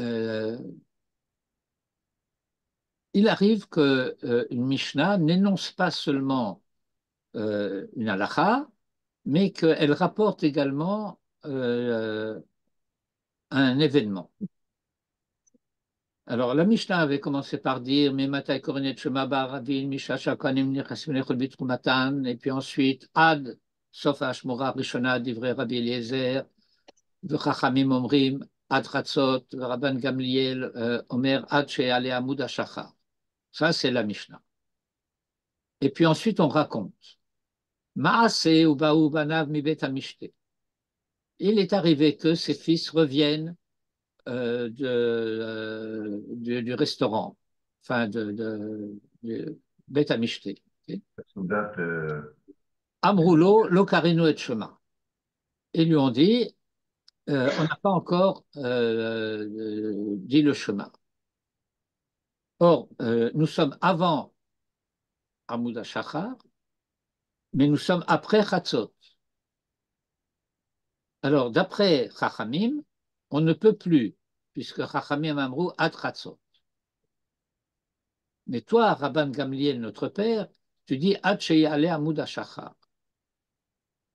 Euh, il arrive que une Mishnah n'énonce pas seulement une halakha, mais qu'elle rapporte également un événement. Alors, la Mishnah avait commencé par dire Mematai Koronet Shema Baravin, Misha Shakonim Nichasim Lechol Bitrumatan, et puis ensuite Ad Sof Hashmura Rishona Divrei Rabbi Eliezer, V'Chachamim Omrim, Ad Chatzot, Rabban Gamliel Omer Ad She'ale Amud HaShachar. Ça, c'est la Mishnah. Et puis ensuite, on raconte Maase Ubaou Banav Mibet Amishte. Il est arrivé que ses fils reviennent du restaurant, enfin de Beth Amishté. Okay. Sous date, Amroulo, Locarino et Chemin. Ils lui ont dit on n'a pas encore dit le chemin. Or, nous sommes avant Amouda Shachar, mais nous sommes après Chatzot. Alors, d'après Chachamim, on ne peut plus, puisque Chachamim Amrou ad Chatzot. Mais toi, Rabban Gamliel, notre père, tu dis ad sheyale Amouda Shachar.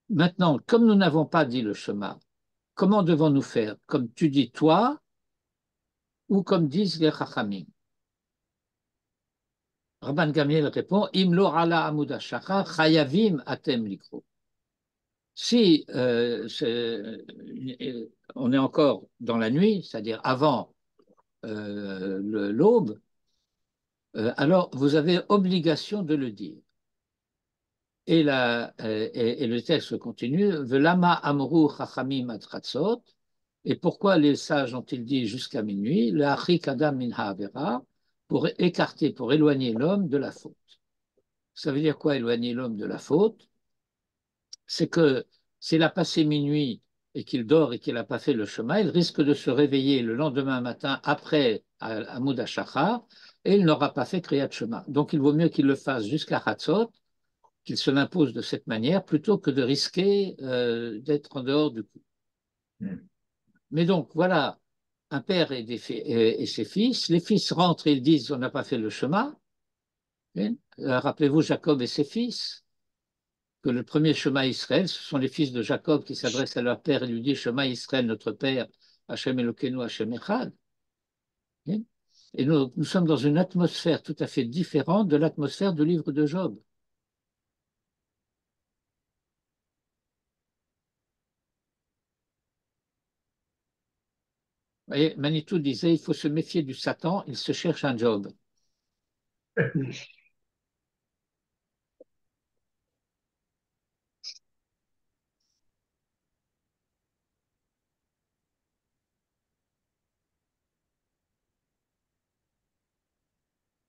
Maintenant, comme nous n'avons pas dit le chemin, comment devons-nous faire? Comme tu dis toi ou comme disent les Chachamim? Rabban Gamliel répond Im lo ala amuda shachar chayavim atem likro. Si on est encore dans la nuit, c'est-à-dire avant l'aube, alors vous avez obligation de le dire. Et le texte continue Velama amru chachamim atratzot. Et pourquoi les sages ont-ils dit jusqu'à minuit le achik adam min ha'avera pour écarter, pour éloigner l'homme de la faute. Ça veut dire quoi éloigner l'homme de la faute? C'est que s'il a passé minuit et qu'il dort et qu'il n'a pas fait le chemin, il risque de se réveiller le lendemain matin après à Mouda Shachar et il n'aura pas fait Kriyat Shema. Donc il vaut mieux qu'il le fasse jusqu'à Hatzot, qu'il se l'impose de cette manière, plutôt que de risquer d'être en dehors du coup. Mm. Mais donc voilà, un père et ses fils. Les fils rentrent et ils disent on n'a pas fait le chemin. Rappelez-vous Jacob et ses fils, que le premier chemin Israël, ce sont les fils de Jacob qui s'adressent à leur père et lui disent chemin Israël, notre père, Hachem Elokeinu, Hachem Echad. Et nous sommes dans une atmosphère tout à fait différente de l'atmosphère du livre de Job. Et Manitou disait il faut se méfier du Satan, il se cherche un job.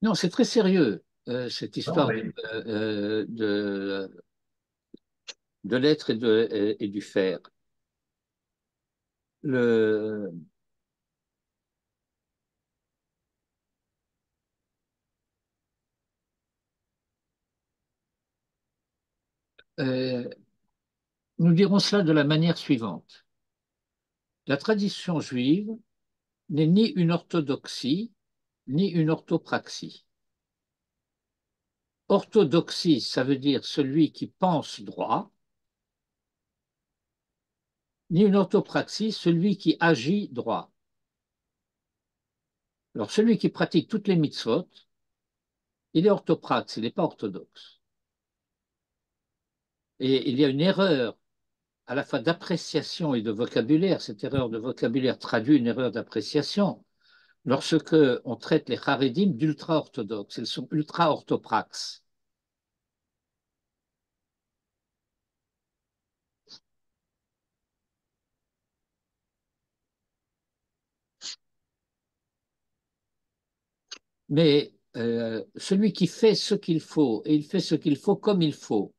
Non, c'est très sérieux, cette Non, histoire mais de l'être et du faire. Le, euh, nous dirons cela de la manière suivante. La tradition juive n'est ni une orthodoxie, ni une orthopraxie. Orthodoxie, ça veut dire celui qui pense droit, ni une orthopraxie, celui qui agit droit. Alors, celui qui pratique toutes les mitzvot, il est orthopraxe, il n'est pas orthodoxe. Et il y a une erreur à la fois d'appréciation et de vocabulaire. Cette erreur de vocabulaire traduit une erreur d'appréciation. Lorsque on traite les Haredim d'ultra-orthodoxes, ils sont ultra-orthopraxes. Mais celui qui fait ce qu'il faut, et il fait ce qu'il faut comme il faut,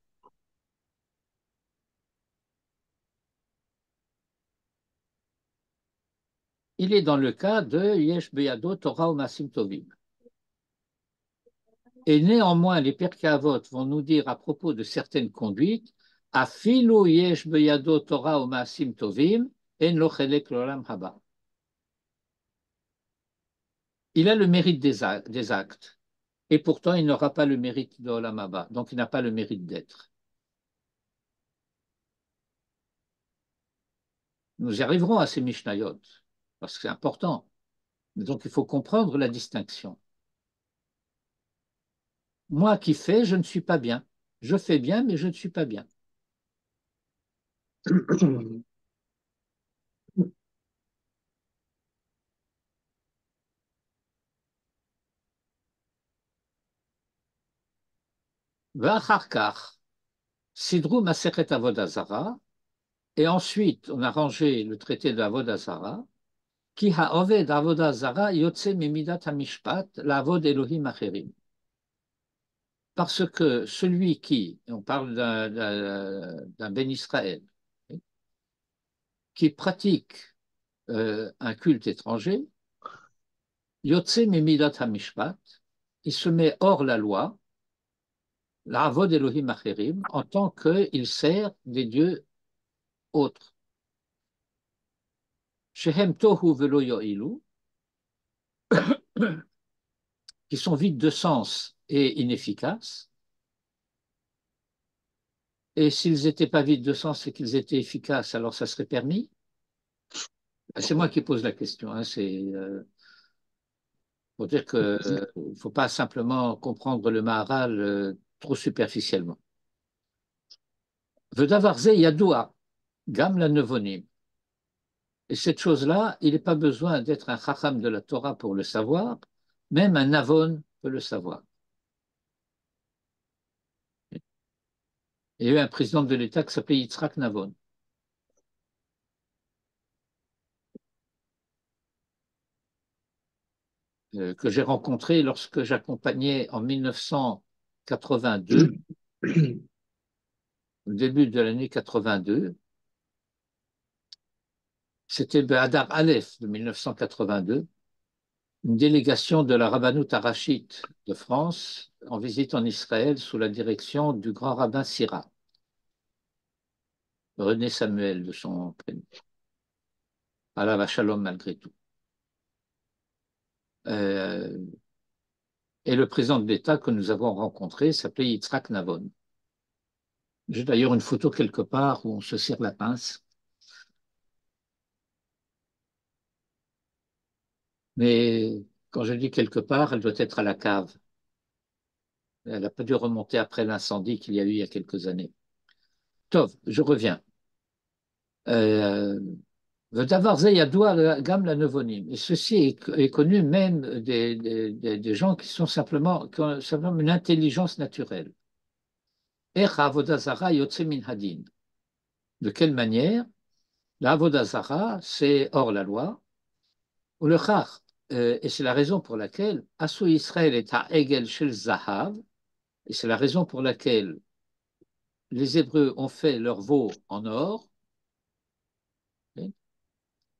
il est dans le cas de Yesh Beyado Torah Umasim Tovim. Et néanmoins, les Pirkei Avot vont nous dire à propos de certaines conduites, Afilu Yesh Beyado Torah Umasim Tovim, En lo chelek l'olam haba. Il a le mérite des actes, et pourtant il n'aura pas le mérite de l'olam haba, donc il n'a pas le mérite d'être. Nous y arriverons à ces Mishnayot, parce que c'est important. Donc il faut comprendre la distinction. Moi qui fais, je ne suis pas bien. Je fais bien, mais je ne suis pas bien. V'acharkach, Sidrou Masechet Avodah Zara, et ensuite on a rangé le traité de Avodah Zara, Ki ha'oved Avodah Zara yotze mimidat hamishpat la'avod Elohim acherim. Parce que celui qui, on parle d'un Ben Israël, qui pratique un culte étranger, Yotze Mimidat Hamishpat, il se met hors la loi, l'Avod Elohim Acherim, en tant qu'il sert des dieux autres. Shehem Tohu Velo Yo'ilu, qui sont vides de sens et inefficaces. Et s'ils n'étaient pas vides de sens et qu'ils étaient efficaces, alors ça serait permis? C'est moi qui pose la question. Hein, c'est pour dire qu'il ne faut pas simplement comprendre le Maharal trop superficiellement. Vedavarze Yadoua, Gam la Nevonim. Et cette chose-là, il n'est pas besoin d'être un chacham de la Torah pour le savoir, même un Navon peut le savoir. Il y a eu un président de l'État qui s'appelait Yitzhak Navon. Que j'ai rencontré lorsque j'accompagnais en 1982, au début de l'année 82, C'était Behadar Aleph de 1982, une délégation de la Rabbanout Harachite de France en visite en Israël sous la direction du grand rabbin Sira, René Samuel de son prénom. Allah Shalom malgré tout. Et le président de l'État que nous avons rencontré s'appelait Yitzhak Navon. J'ai d'ailleurs une photo quelque part où on se serre la pince. Mais quand je dis quelque part, elle doit être à la cave. Elle n'a pas dû remonter après l'incendie qu'il y a eu il y a quelques années. Tov, je reviens. V'davar ze yadoua gam la nevonim. Et ceci est connu même des gens qui ont simplement une intelligence naturelle. Ech avodah zara yotze min hadin. De quelle manière? La avodah zara, c'est hors la loi. Ou le chach. Et c'est la raison pour laquelle Asu Israël est à Egel shel Zahav. Et c'est la raison pour laquelle les Hébreux ont fait leur veau en or.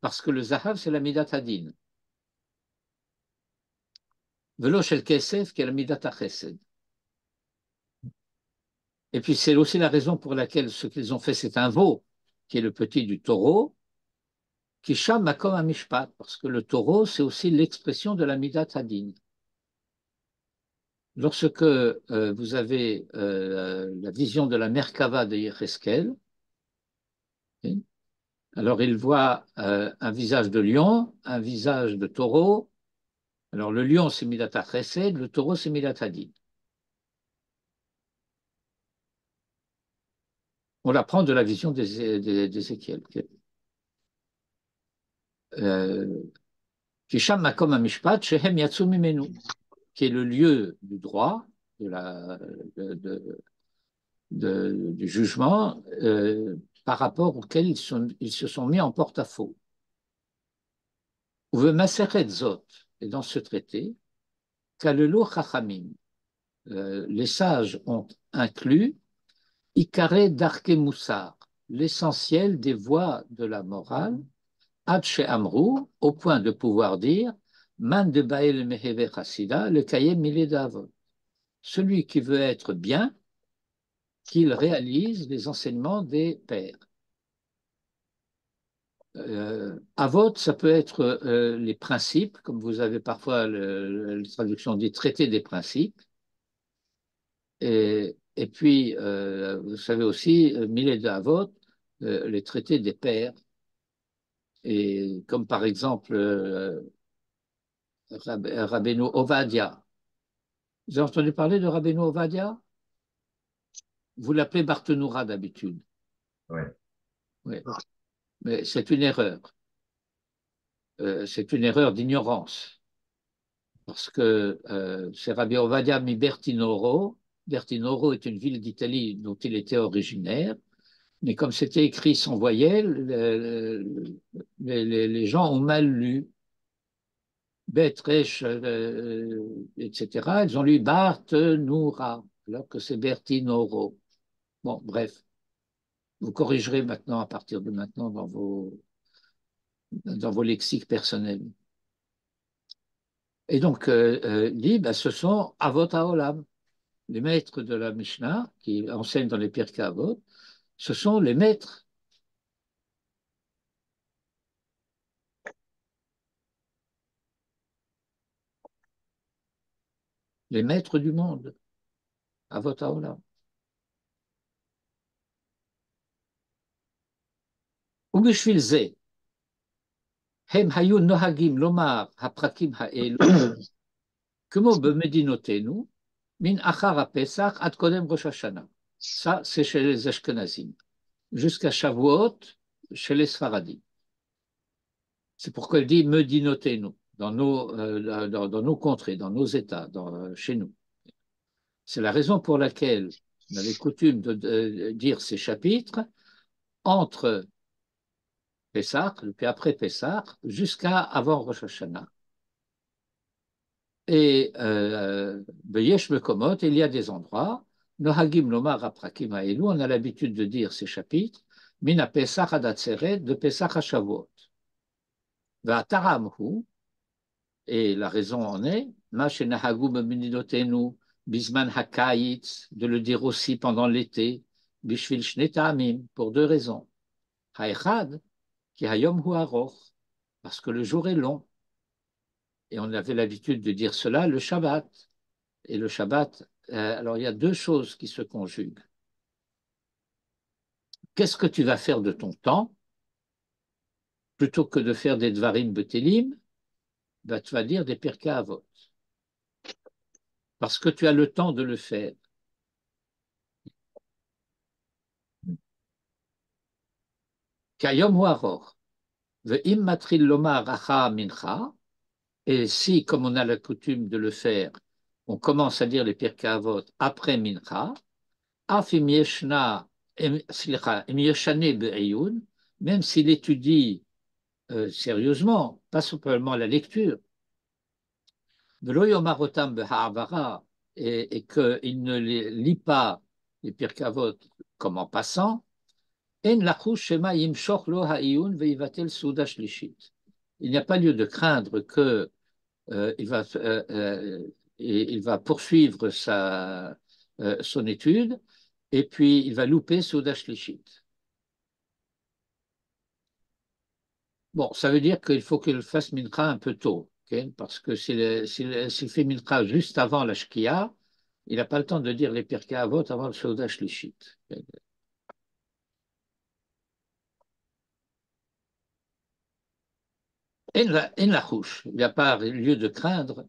Parce que le Zahav, c'est la Midat Hadin. Velo shel Kesef, qui est la Midat HaChesed. Et puis c'est aussi la raison pour laquelle ce qu'ils ont fait, c'est un veau, qui est le petit du taureau, qui sham makom amishpat, parce que le taureau, c'est aussi l'expression de la Midat Hadin. Lorsque vous avez la vision de la Merkava de Yecheskel, alors il voit un visage de lion, un visage de taureau. Alors le lion, c'est Midat HaChesed, le taureau, c'est Midat Hadin. On l'apprend de la vision d'Ézéchiel. Kisham Makom Amishpat, Shehem Yatsu Mimenu, qui est le lieu du droit, du jugement, par rapport auquel ils se sont mis en porte-à-faux. Ou Maseret Zot, et dans ce traité, Kalelu Chachamim, les sages ont inclus Ikare Darke Moussar, l'essentiel des voies de la morale, Ad Amrou, au point de pouvoir dire Man de Bael Meheve Chassida, le Kayem Miledavot. Celui qui veut être bien, qu'il réalise les enseignements des pères. Avot, ça peut être les principes, comme vous avez parfois la traduction dit traité des principes. Et puis, vous savez aussi, Miled Avot, les traités des pères. Et comme par exemple Rabbeinu Ovadia. Vous avez entendu parler de Rabbeinu Ovadia? Vous l'appelez Barthénoura d'habitude. Oui. Oui. Mais c'est une erreur. C'est une erreur d'ignorance. Parce que c'est Rabbi Ovadia mi Bertinoro. Bertinoro est une ville d'Italie dont il était originaire. Mais comme c'était écrit sans voyelle, les gens ont mal lu. Betrech, etc. Ils ont lu Barthénoura, alors que c'est Bertinoro. Bon, bref. Vous corrigerez maintenant, à partir de maintenant, dans vos lexiques personnels. Et donc, dit, ben, ce sont Avot Haolam, les maîtres de la Mishnah, qui enseignent dans les Pirkei Avot, ce sont les maîtres. Les maîtres du monde. Avot Haolam. ובשביל זה, הם היו נוהגים לומר הפרקים האלו, כמו במדינותינו, מן אחר הפסח עד קודם ראש השנה. Ça, c'est chez les Ashkenazim. Jusqu'à Shavuot, chez les Sfaradim. C'est pourquoi il dit medinotenu, dans nos contrées, dans nos États, chez nous. C'est la raison pour laquelle on avait coutume de dire ces chapitres entre Pessah, puis après Pessah, jusqu'à avant Rosh Hashanah. Et Beyesh Mekomot, il y a des endroits, Nohagim Lomar Aprakim Haelu, on a l'habitude de dire ces chapitres, Mina Pessah ad Atzeret, de Pessah à Shavuot. Va'ataram hu, et la raison en est, ma shenahagu b'medinotenu bisman hakayitz, de le dire aussi pendant l'été, bishvil shne ta'amim, pour deux raisons. Ha'echad, ki hayom hu aroch, parce que le jour est long. Et on avait l'habitude de dire cela le Shabbat. Et le Shabbat, alors il y a deux choses qui se conjuguent. Qu'est-ce que tu vas faire de ton temps? Plutôt que de faire des Dvarim Betelim, bah, tu vas dire des Pirkei Avot. Parce que tu as le temps de le faire. Kayom hu aror. Ve'im matril lomar racha mincha. Et si, comme on a la coutume de le faire, on commence à dire les Pirkei Avot après mincha, af im yeshna, slicha, im yeshane be'eyun, même s'il étudie sérieusement, pas simplement la lecture, et qu'il ne lit pas les Pirkei Avot comme en passant, il n'y a pas lieu de craindre que il va poursuivre son étude et puis il va louper Souda Shlishit. Bon, ça veut dire qu'il faut qu'il fasse Mincha un peu tôt, okay? Parce que s'il fait Mincha juste avant la Shkia, il n'a pas le temps de dire les Pirkei Avot avant le Souda Shlishit. Okay? En la couche, il n'y a pas lieu de craindre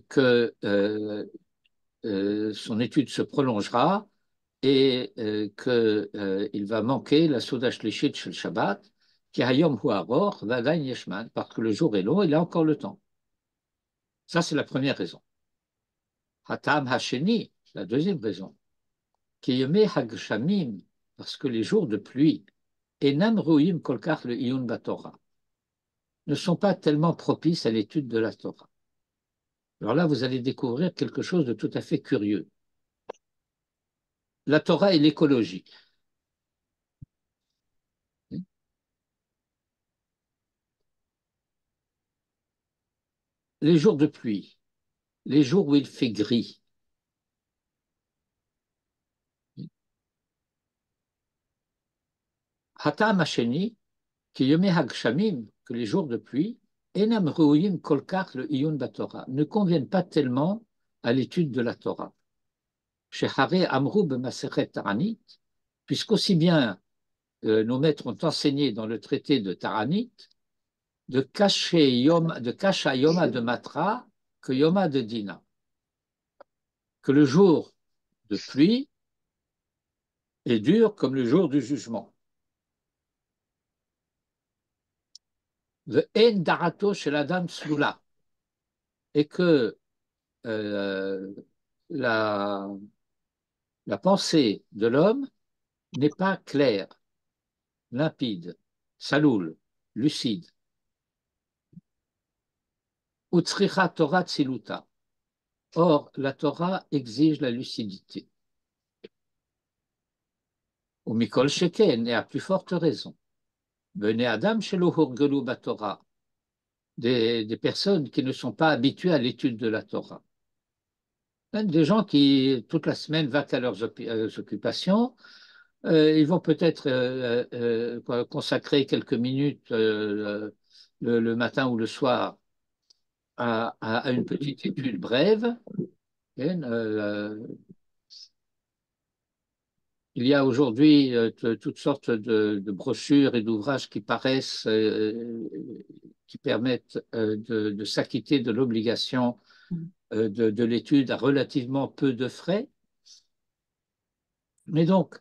que son étude se prolongera et qu'il va manquer la Souda Shlishit chez le Shabbat, qui hayom hu aror v'adayin yeshman, parce que le jour est long, il a encore le temps. Ça, c'est la première raison. Hatam hasheni, la deuxième raison, qui yeme hagshamim, parce que les jours de pluie, enam ruim kolkach le iyun batorah, ne sont pas tellement propices à l'étude de la Torah. Alors là, vous allez découvrir quelque chose de tout à fait curieux. La Torah et l'écologie. Les jours de pluie, les jours où il fait gris, Hatam hasheni, ki yeme hagshamim, que les jours de pluie, enam ruim kolkach le iyun batorah, ne conviennent pas tellement à l'étude de la Torah. Shehare amrou b'maseret Taranit, puisqu'aussi bien nos maîtres ont enseigné dans le traité de Taranit de Kasha Yoma de Matra que Yoma de Dina, que le jour de pluie est dur comme le jour du jugement. Ve'en darato shel adam slula, et que euh, la, la pensée de l'homme n'est pas claire, limpide, saloul, lucide. Utsricha Torah tsiluta. Or, la Torah exige la lucidité. Ou Mikol Sheken, et à plus forte raison. Bene Adam shelo hurgelu batorah. Des personnes qui ne sont pas habituées à l'étude de la Torah. Des gens qui, toute la semaine, vaquent à leurs occupations. Ils vont peut-être consacrer quelques minutes le matin ou le soir à une petite étude brève. Il y a aujourd'hui toutes sortes de brochures et d'ouvrages qui paraissent, qui permettent de s'acquitter de l'obligation de l'étude à relativement peu de frais. Mais donc,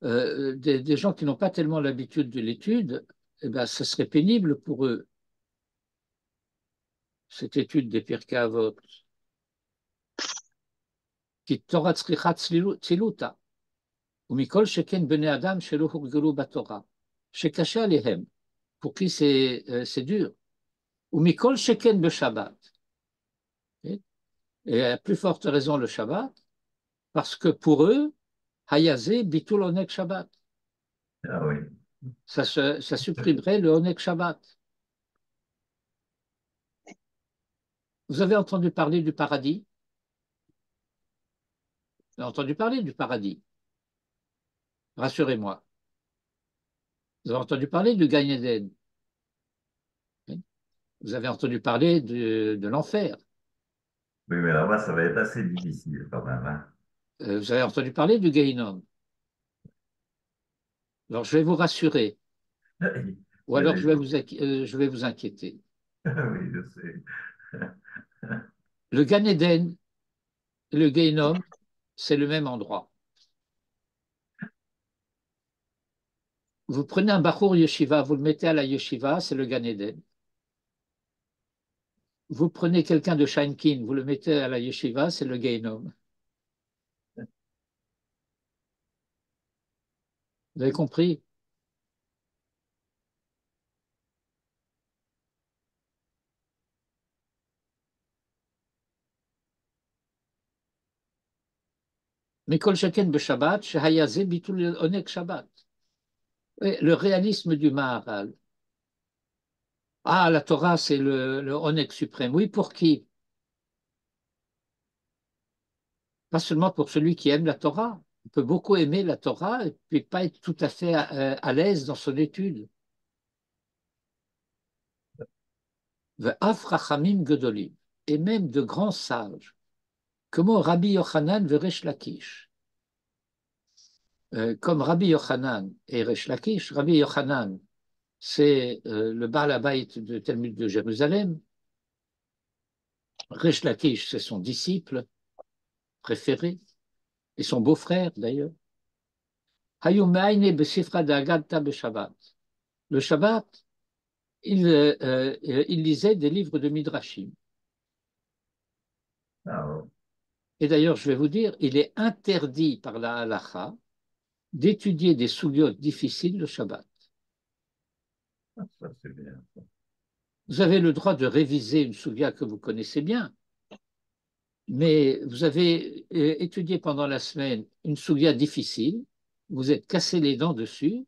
des gens qui n'ont pas tellement l'habitude de l'étude, eh ben, ce serait pénible pour eux, cette étude des Pirkei Avot. Qui Torah tzrichat tziluta, ou mikol sheken bnei adam shelo hurgelu batorah, shekasha alehem, pour qui c'est dur, ou mikol sheken b'Shabbat. Et à plus forte raison le Shabbat, parce que pour eux, hayazé bitul onek Shabbat. Ah oui. Ça supprimerait le onek Shabbat. Vous avez entendu parler du paradis? Vous avez entendu parler du paradis? Rassurez-moi. Vous avez entendu parler du Gan Eden? Oui. Vous avez entendu parler de l'enfer? Oui, mais là-bas, ça va être assez difficile quand même, hein. Vous avez entendu parler du Gehinnom? Alors, je vais vous rassurer, ou Il y a alors des... je vais vous inquiéter. Oui, je sais. Le Gan Eden et le Gehinnom, c'est le même endroit. Vous prenez un Bachour Yeshiva, vous le mettez à la Yeshiva, c'est le Gan Eden. Vous prenez quelqu'un de Sheinkin, vous le mettez à la Yeshiva, c'est le Gehinnom. Vous avez compris? Mikol Sheken Beshabbat, Shehayaze Bitul Onek Shabbat. Oui, le réalisme du Maharal. Ah, la Torah, c'est le Onek suprême. Oui, pour qui? Pas seulement pour celui qui aime la Torah. On peut beaucoup aimer la Torah et puis pas être tout à fait à l'aise dans son étude. Ve'af Rachamim Gedolim. Et même de grands sages, comme Rabbi Yochanan Veresh Lakish. Comme Rabbi Yochanan et Resh Lakish. Rabbi Yochanan, c'est le Baal Habayit de Talmud de Jérusalem. Resh Lakish, c'est son disciple préféré et son beau-frère d'ailleurs. Le Shabbat, il lisait des livres de Midrashim. Ah, ouais. Et d'ailleurs, je vais vous dire, il est interdit par la halacha d'étudier des sougiotes difficiles le Shabbat. Ça, c'est bien. Vous avez le droit de réviser une sougya que vous connaissez bien, mais vous avez étudié pendant la semaine une sougya difficile, vous êtes cassé les dents dessus,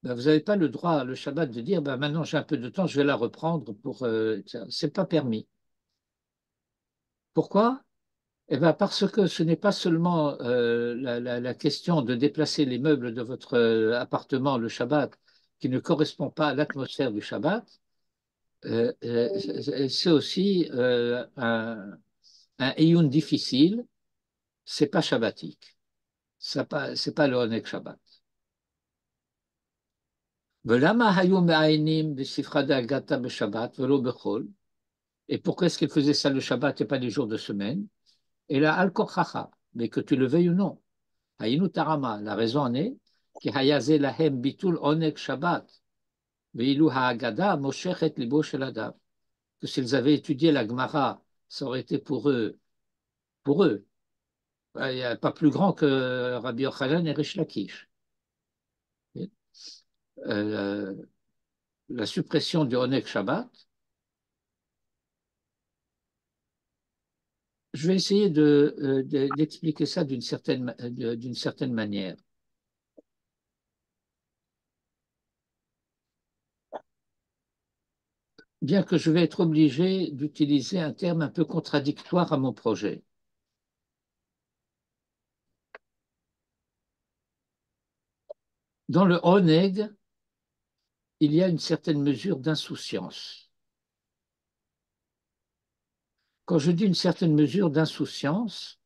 ben vous n'avez pas le droit le Shabbat de dire ben maintenant j'ai un peu de temps, je vais la reprendre pour. C'est pas permis. Pourquoi? Eh ben parce que ce n'est pas seulement la question de déplacer les meubles de votre appartement le Shabbat qui ne correspond pas à l'atmosphère du Shabbat, c'est aussi un Iyun difficile, c'est pas shabbatique, c'est pas le Onek Shabbat. Et pourquoi est-ce qu'il faisait ça le Shabbat et pas les jours de semaine? Et là, al-Korchacha, mais que tu le veuilles ou non. Hayinu Tarama, la raison en est que Hayaze lahem bitul onek Shabbat, veilu ha'agada moshechet libo shel adam. Que s'ils avaient étudié la Gemara, ça aurait été pour eux, pour eux. Il n'y a pas plus grand que Rabbi Yochanan et Rish Lakish. Euh, la suppression du Onek Shabbat, je vais essayer d'expliquer ça d'une certaine manière. Bien que je vais être obligé d'utiliser un terme un peu contradictoire à mon projet. Dans le Oneg, il y a une certaine mesure d'insouciance. Quand je dis une certaine mesure d'insouciance,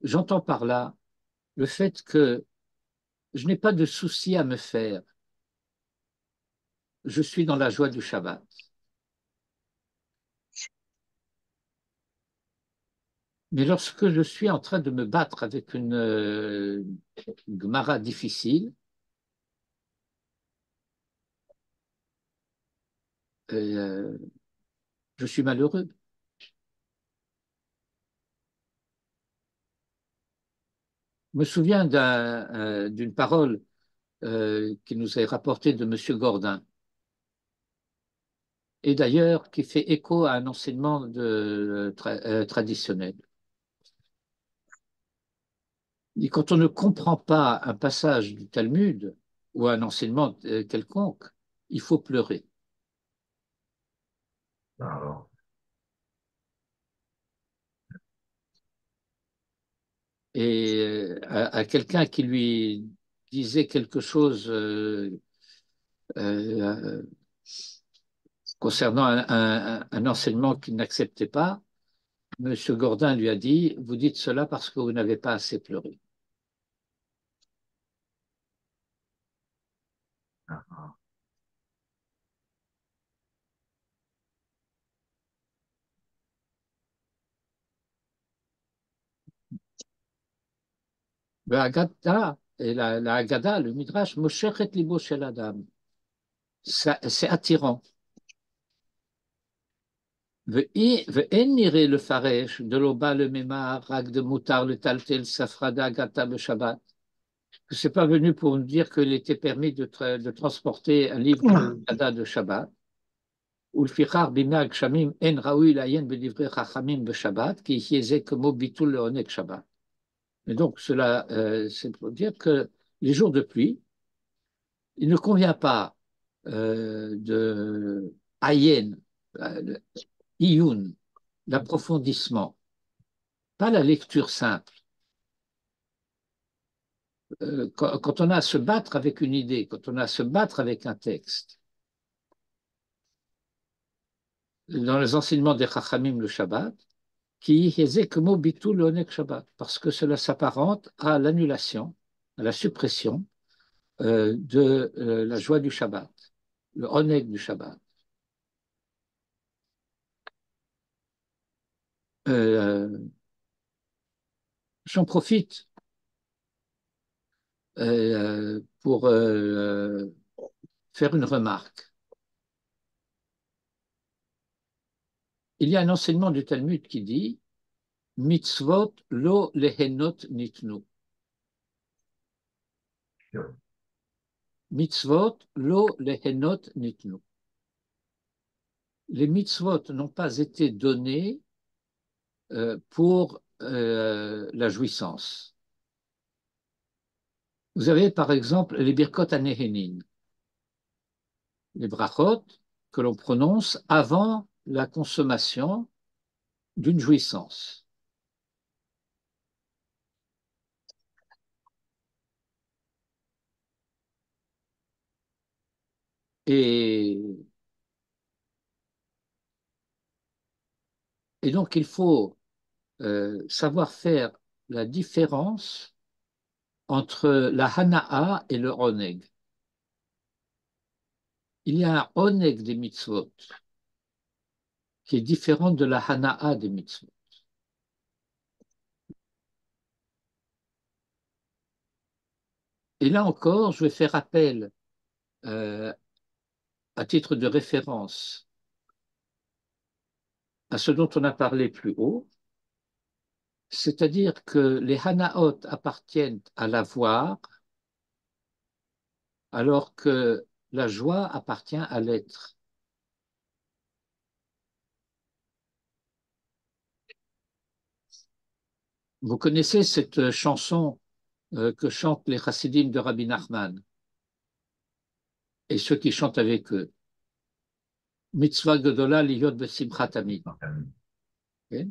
j'entends par là le fait que je n'ai pas de souci à me faire. Je suis dans la joie du Shabbat. Mais lorsque je suis en train de me battre avec une Gemara difficile, euh, je suis malheureux. Je me souviens d'une parole qui nous est rapportée de M. Gordin, et d'ailleurs qui fait écho à un enseignement traditionnel. Et quand on ne comprend pas un passage du Talmud ou un enseignement quelconque, il faut pleurer. Alors, et à quelqu'un qui lui disait quelque chose euh, concernant un enseignement qu'il n'acceptait pas, Monsieur Gordin lui a dit, vous dites cela parce que vous n'avez pas assez pleuré. Ah, ah. Le Haggadah, et la Haggadah, le Midrash, Moshechet libo shel adam. C'est attirant. ואין נראה לפרש דלא בא לממר רק דמותר לטלטל ספרדה גתה בשבת. Que c'est pas venu pour nous dire qu'il était permis de transporter un livre de Haggadah de Shabbat. ולפיכך בימי הגשמים אין ראוי לעיין בדברי חכמים בשבת, כי יהיה זה כמו ביטול לעונג שבת. Et donc, cela, c'est pour dire que les jours de pluie, il ne convient pas de ayen, iyun, l'approfondissement, pas la lecture simple. Quand on a à se battre avec une idée, quand on a à se battre avec un texte, dans les enseignements des Chachamim le Shabbat, qui que mot bitul le onek Shabbat, parce que cela s'apparente à l'annulation, à la suppression de la joie du Shabbat, le onek du Shabbat. J'en profite pour faire une remarque. Il y a un enseignement du Talmud qui dit mitzvot lo lehenot nitnu. Mitzvot lo lehenot nitnu. Les mitzvot n'ont pas été donnés pour la jouissance. Vous avez par exemple les birkot anehenin, les brachot que l'on prononce avant la consommation d'une jouissance. Et, et donc il faut savoir faire la différence entre la hana'a et le oneg. Il y a un oneg des mitzvot qui est différent de la hana'a des mitzvot. Et là encore, je vais faire appel à titre de référence à ce dont on a parlé plus haut, c'est-à-dire que les hana'ot appartiennent à l'avoir, alors que la joie appartient à l'être. Vous connaissez cette chanson que chantent les chassidim de Rabbi Nachman et ceux qui chantent avec eux. Mitzvah gedola liyot besimchat tamid. Okay.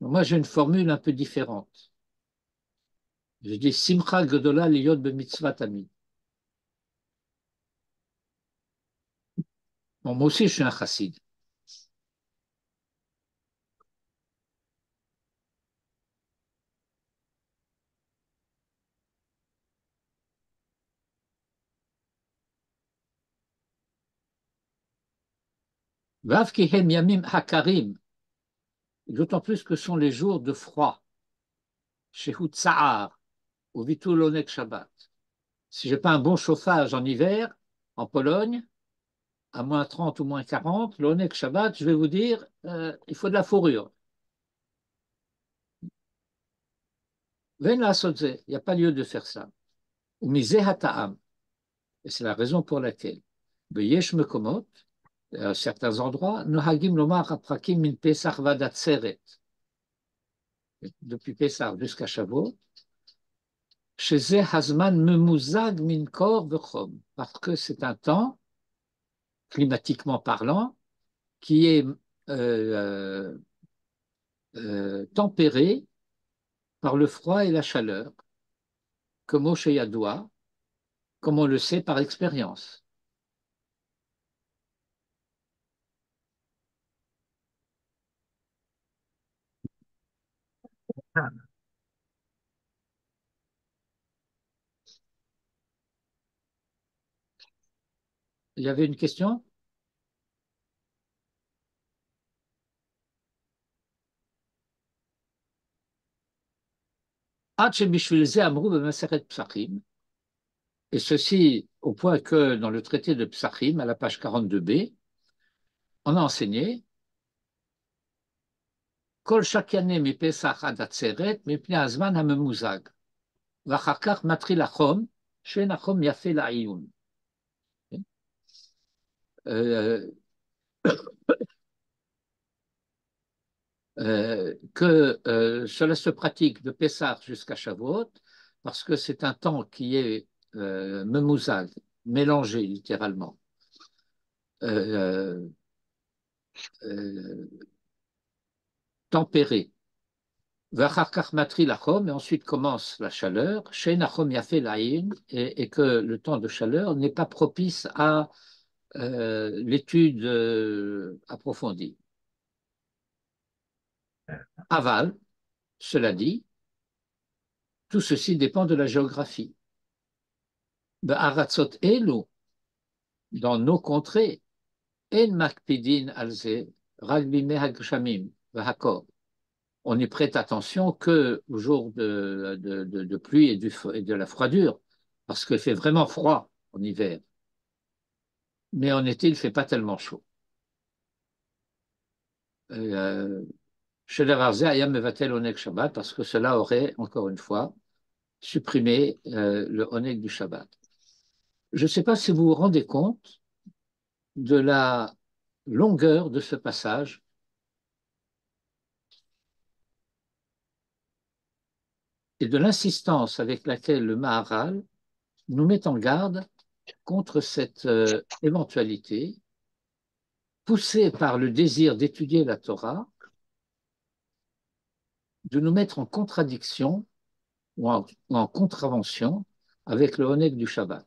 Moi, j'ai une formule un peu différente. Je dis simcha gedola liyot bemitzvah tamid. Bon, moi aussi, je suis un chassid. Vav kihem yamim hakarim, d'autant plus que sont les jours de froid, Shehut Tsahar, au Vitul Onek Shabbat. Si je n'ai pas un bon chauffage en hiver, en Pologne, à moins 30 ou moins 40, l'Onek Shabbat, je vais vous dire, il faut de la fourrure. Ven la sodze, il n'y a pas lieu de faire ça. Ou misé hata'am, et c'est la raison pour laquelle, beyesh mekomot, à certains endroits, nohagim lomar aprakim min pesach vadatzeret, depuis Pessah jusqu'à Shavuot, chez Hazman memuzag min kor vechom, parce que c'est un temps, climatiquement parlant, qui est tempéré par le froid et la chaleur, comme Moshe Yadoua, comme on le sait par expérience. Il y avait une question? Et ceci au point que dans le traité de Psachim, à la page 42b, on a enseigné Kol shakane mi pesach ad atzeret mipnei hazman hamemuzag ואחר כך מתחיל החום, שאין החום יפה לעיון. Que cela se pratique de Pessah jusqu'à Shavuot, parce que c'est un temps qui est memouzag, mélangé littéralement. Euh, euh, Tempéré. Et ensuite commence la chaleur, et que le temps de chaleur n'est pas propice à l'étude approfondie. Aval, cela dit, tout ceci dépend de la géographie. Ba'aratzot elu, dans nos contrées, en makpidin alze, rak bimei hagshamim, v'hakor. On y prête attention que au jour de pluie et de la froidure, parce qu'il fait vraiment froid en hiver. Mais en été, il ne fait pas tellement chaud. Chez Davarze, Ayam Mevatel Oneg Shabbat, parce que cela aurait, encore une fois, supprimé le Oneg du Shabbat. Je ne sais pas si vous vous rendez compte de la longueur de ce passage. Et de l'insistance avec laquelle le Maharal nous met en garde contre cette éventualité, poussée par le désir d'étudier la Torah, de nous mettre en contradiction ou en contravention avec le Oneg du Shabbat.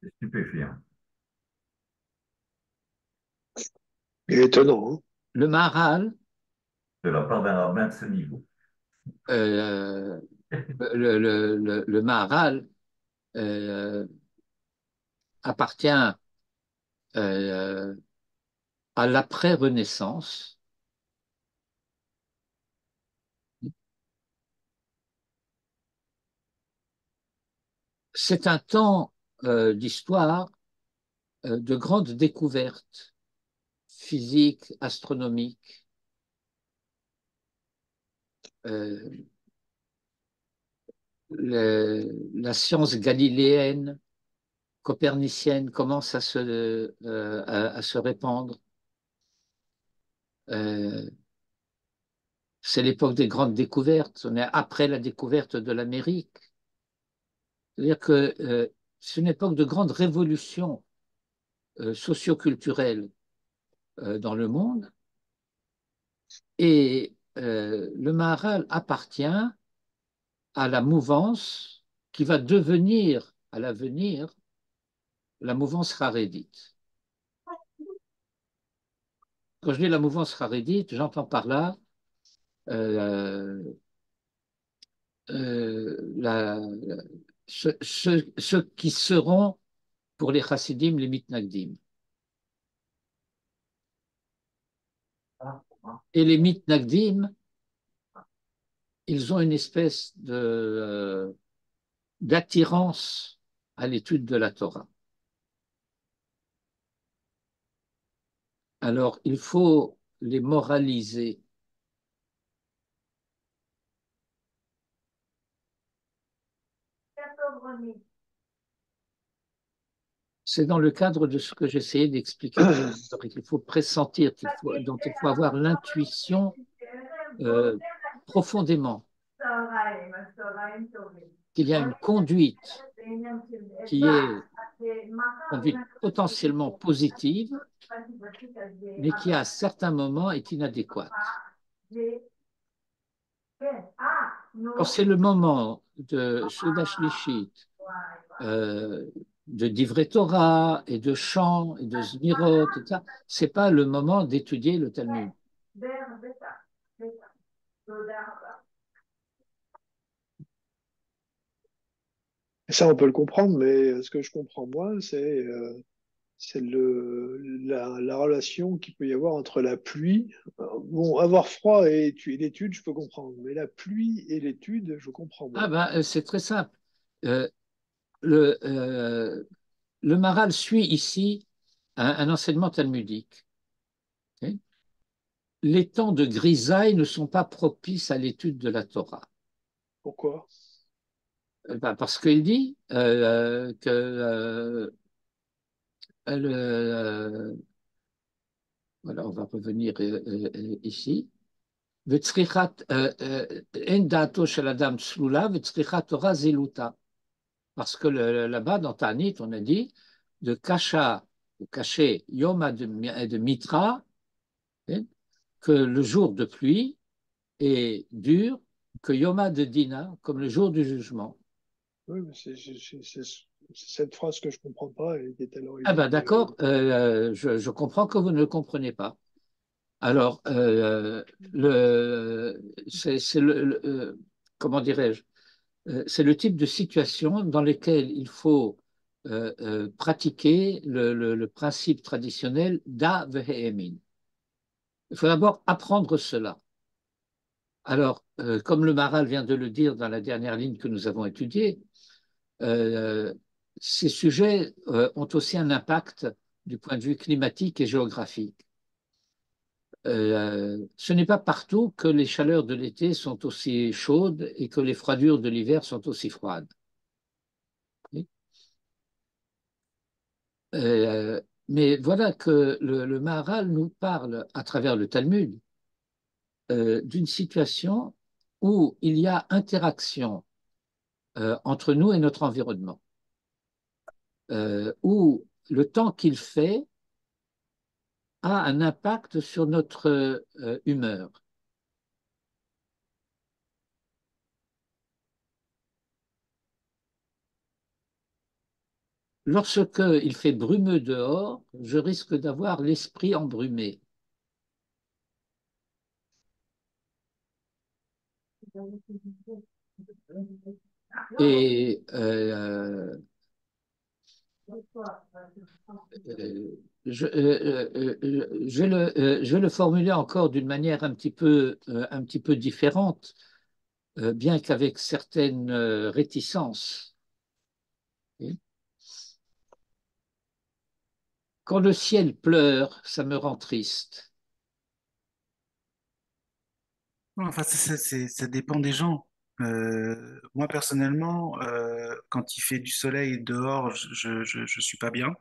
C'est stupéfiant. Étonnant, hein. Le Maharal, De la part d'un rabbin de ce niveau. euh, le Maharal appartient à l'après-Renaissance. C'est un temps d'histoire de grandes découvertes physiques, astronomiques. La science galiléenne, copernicienne commence à se répandre. C'est l'époque des grandes découvertes. On est après la découverte de l'Amérique. C'est-à-dire que c'est une époque de grande révolution socio-culturelle dans le monde. Et le Maharal appartient à la mouvance qui va devenir à l'avenir la mouvance harédite. Quand je dis la mouvance harédite, j'entends par là euh, ceux qui seront pour les chassidim les mitnagdim. Et les mitnagdim, ils ont une espèce d'attirance à l'étude de la Torah. Alors, il faut les moraliser. C'est dans le cadre de ce que j'essayais d'expliquer. Il faut pressentir, donc il faut avoir l'intuition profondément qu'il y a une conduite qui est conduite potentiellement positive, mais qui à certains moments est inadéquate. Quand c'est le moment de Seudah Shlishit, de Divrei Torah et de chant et de Zmirot, c'est pas le moment d'étudier le Talmud. Et ça, on peut le comprendre, mais ce que je comprends moi, c'est la relation qu'il peut y avoir entre la pluie. Bon, avoir froid et l'étude, je peux comprendre, mais la pluie et l'étude, je comprends Ah moins. ben, c'est très simple. Euh, le, euh, le Maharal suit ici un enseignement talmudique. Ok. Les temps de grisaille ne sont pas propices à l'étude de la Torah. Pourquoi? Ben, parce qu'il dit que voilà, on va revenir ici. וצריכת, אין דעתו של אדם צלולה וצריכת תורה זילותה. Parce que là-bas, dans Tanit, on a dit de Kasha, de cacher Yoma de Mitra, hein, que le jour de pluie est dur que Yoma de Dina, comme le jour du jugement. Oui, mais c'est cette phrase que je comprends pas et qui est à Ah ben l'origine d'accord, de. je comprends que vous ne le comprenez pas. Alors, comment dirais-je, c'est le type de situation dans lesquelles il faut pratiquer le principe traditionnel da vehemin. Il faut d'abord apprendre cela. Alors, comme le Maharal vient de le dire dans la dernière ligne que nous avons étudiée, euh, ces sujets ont aussi un impact du point de vue climatique et géographique. Ce n'est pas partout que les chaleurs de l'été sont aussi chaudes et que les froidures de l'hiver sont aussi froides. Mais voilà que le Maharal nous parle à travers le Talmud d'une situation où il y a interaction entre nous et notre environnement, où le temps qu'il fait a un impact sur notre humeur. Lorsque il fait brumeux dehors, je risque d'avoir l'esprit embrumé. Et je vais le formuler encore d'une manière un petit peu différente, bien qu'avec certaines réticences. Quand le ciel pleure, ça me rend triste. Non, enfin, ça dépend des gens. Moi, personnellement, quand il fait du soleil dehors, je suis pas bien.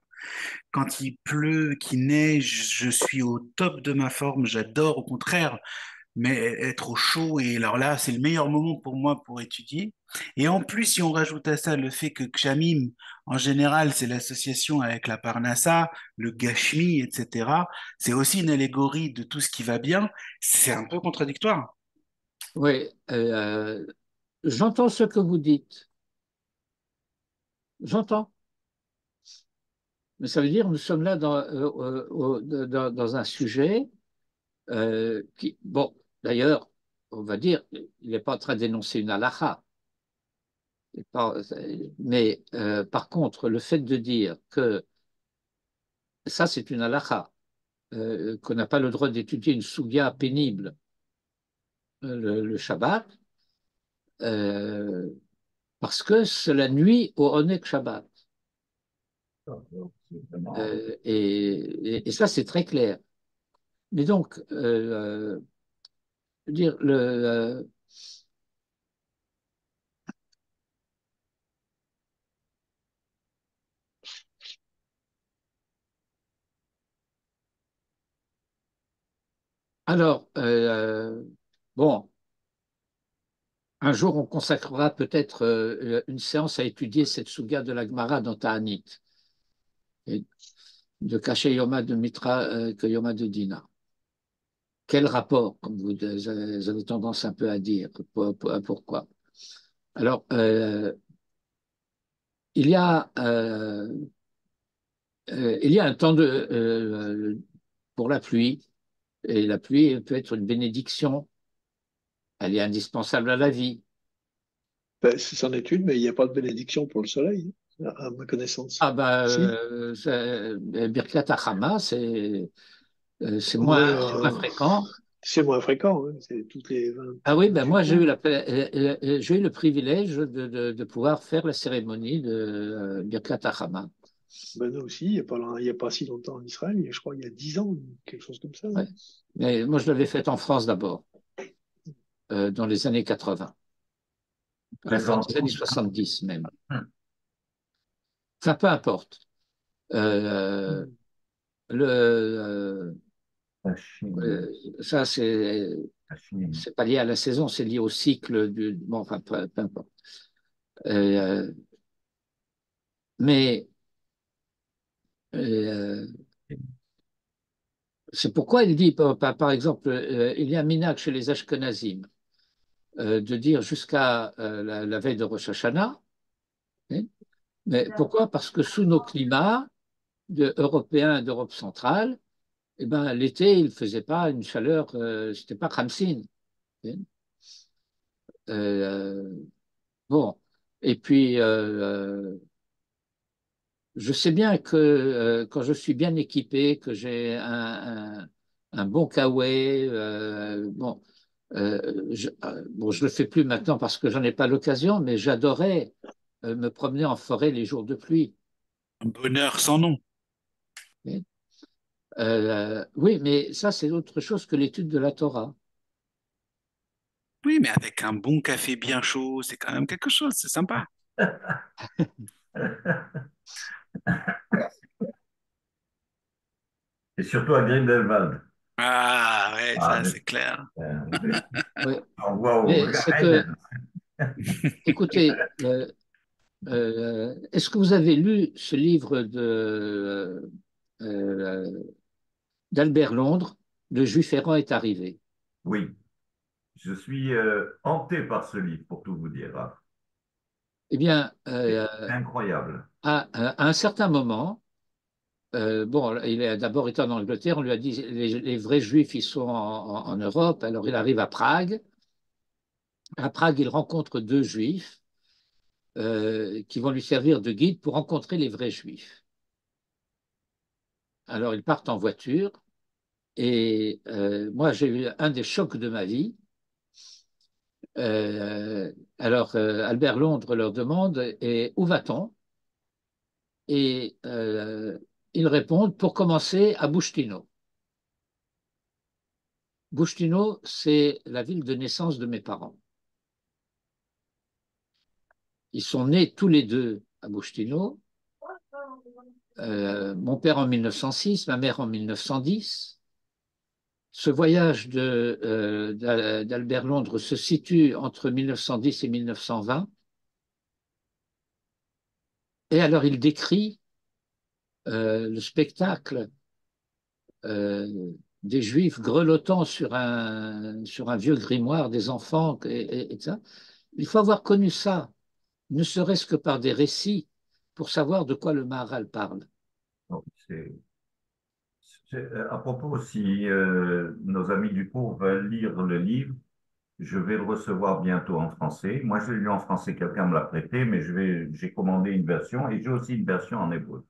Quand il pleut, qu'il neige, je suis au top de ma forme. J'adore, au contraire, mais être au chaud. Et alors là, c'est le meilleur moment pour moi pour étudier. Et en plus, si on rajoute à ça le fait que Kshamim, en général, c'est l'association avec la Parnassa, le Gashmi, etc. C'est aussi une allégorie de tout ce qui va bien. C'est un peu contradictoire. Oui, j'entends ce que vous dites. J'entends. Mais ça veut dire que nous sommes là dans un sujet qui, bon, d'ailleurs, on va dire, il n'est pas en train d'énoncer une halakha. Mais par contre, le fait de dire que ça, c'est une halakha, qu'on n'a pas le droit d'étudier une sougia pénible le Shabbat, euh, parce que cela nuit au Onek Shabbat. Et ça, c'est très clair. Mais donc, je veux dire, alors, bon, un jour, on consacrera peut-être une séance à étudier cette souga de la Gemara dans Ta'anit. et de cacher Yoma de Mitra que Yoma de Dina. Quel rapport, comme vous avez tendance un peu à dire, pourquoi? Alors, il y a, il y a un temps pour la pluie, et la pluie peut être une bénédiction, elle est indispensable à la vie. Ben, c'en est une, mais il n'y a pas de bénédiction pour le soleil, hein, à ma connaissance. Ah ben, Si? Birkat Hachama, Ouais, c'est moins fréquent. c'est moins fréquent, hein, c'est toutes les Ah oui, ben 28 moi jours. j'ai eu le privilège de pouvoir faire la cérémonie de Birkat Hachama. Ben, nous aussi, il y a pas si longtemps en Israël, je crois il y a 10 ans, quelque chose comme ça, hein. Ouais. Mais moi, je l'avais faite en France d'abord, dans les années 80, à la fin Présente des années 70 même. Enfin, peu importe. Euh, Mm. le, la Chine, Ça, la Chine. c'est pas lié à la saison, c'est lié au cycle du. Bon, enfin, peu importe. Euh, mais euh, c'est pourquoi il dit, par exemple, il y a un minhag chez les Ashkenazim de dire jusqu'à la veille de Rosh Hashanah. Hein. Mais pourquoi? Parce que sous nos climats européens d'Europe centrale, eh ben, l'été, il ne faisait pas une chaleur, c'était pas Khamsin. Hein. Euh, bon, et puis je sais bien que quand je suis bien équipé, que j'ai un bon kawaii, bon, je le fais plus maintenant parce que j'en ai pas l'occasion, mais j'adorais me promener en forêt les jours de pluie. Un bonheur sans nom. Hein. Oui, mais ça, c'est autre chose que l'étude de la Torah. Oui, mais avec un bon café bien chaud, c'est quand même quelque chose, c'est sympa. Et surtout à Grindelwald. Ah, ouais, Ah, ça, c'est clair. Oui, on voit au mais c'est que, Gaiden. écoutez, est-ce que vous avez lu ce livre euh, d'Albert Londres, Le Juif errant est arrivé? Oui, je suis hanté par ce livre, pour tout vous dire, hein. Eh bien, C'est incroyable. à un certain moment, bon, il a d'abord été en Angleterre, on lui a dit les vrais Juifs, ils sont en Europe, alors il arrive à Prague. À Prague, il rencontre deux Juifs qui vont lui servir de guide pour rencontrer les vrais Juifs. Alors, ils partent en voiture. Et moi, j'ai eu un des chocs de ma vie. Alors, Albert Londres leur demande et où va-t-on? Et ils répondent pour commencer à Bouchtino. Bouchtino, c'est la ville de naissance de mes parents. Ils sont nés tous les deux à Bouchtino. Mon père en 1906, ma mère en 1910. Ce voyage d'Albert Londres se situe entre 1910 et 1920. Et alors, il décrit le spectacle euh, des Juifs grelottant sur un vieux grimoire des enfants et ça. Il faut avoir connu ça, ne serait-ce que par des récits, pour savoir de quoi le Maharal parle. Donc, à propos, si nos amis du cours veulent lire le livre, je vais le recevoir bientôt en français. Moi, je l'ai lu en français, quelqu'un me l'a prêté, mais j'ai commandé une version et j'ai aussi une version en hébreu.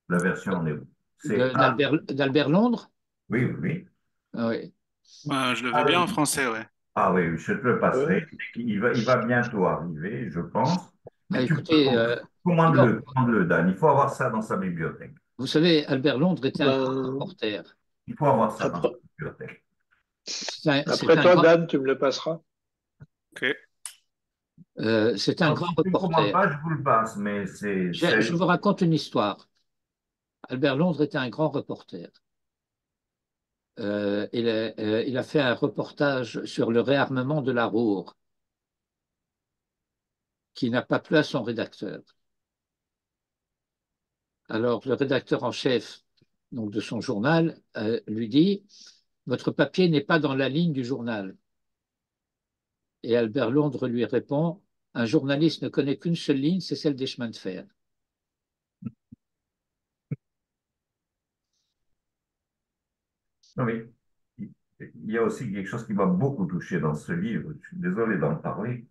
La version en hébreu. C'est A. D'Albert Londres. Oui, oui, oui. Ah oui. Je le veux bien en A. français, ouais. Ah oui, je te le passerai. Ouais. Il va bientôt arriver, je pense. Ah, Mais écoutez, d'abord, commande-le, Dan. Il faut avoir ça dans sa bibliothèque. vous savez, Albert Londres était un grand Ben, reporter. Il faut avoir ça dans sa après, bibliothèque. C'est après un toi, grand, Dan, tu me le passeras. Ok. c'est un Donc, grand si tu ne commandes reporter. pas, je vous le passe, mais Je vous raconte une histoire. Albert Londres était un grand reporter. Il a fait un reportage sur le réarmement de la Ruhr, qui n'a pas plu à son rédacteur. Alors, le rédacteur en chef donc, de son journal lui dit, votre papier n'est pas dans la ligne du journal. Et Albert Londres lui répond, un journaliste ne connaît qu'une seule ligne, c'est celle des chemins de fer. Non, mais il y a aussi quelque chose qui m'a beaucoup touché dans ce livre, je suis désolé d'en parler,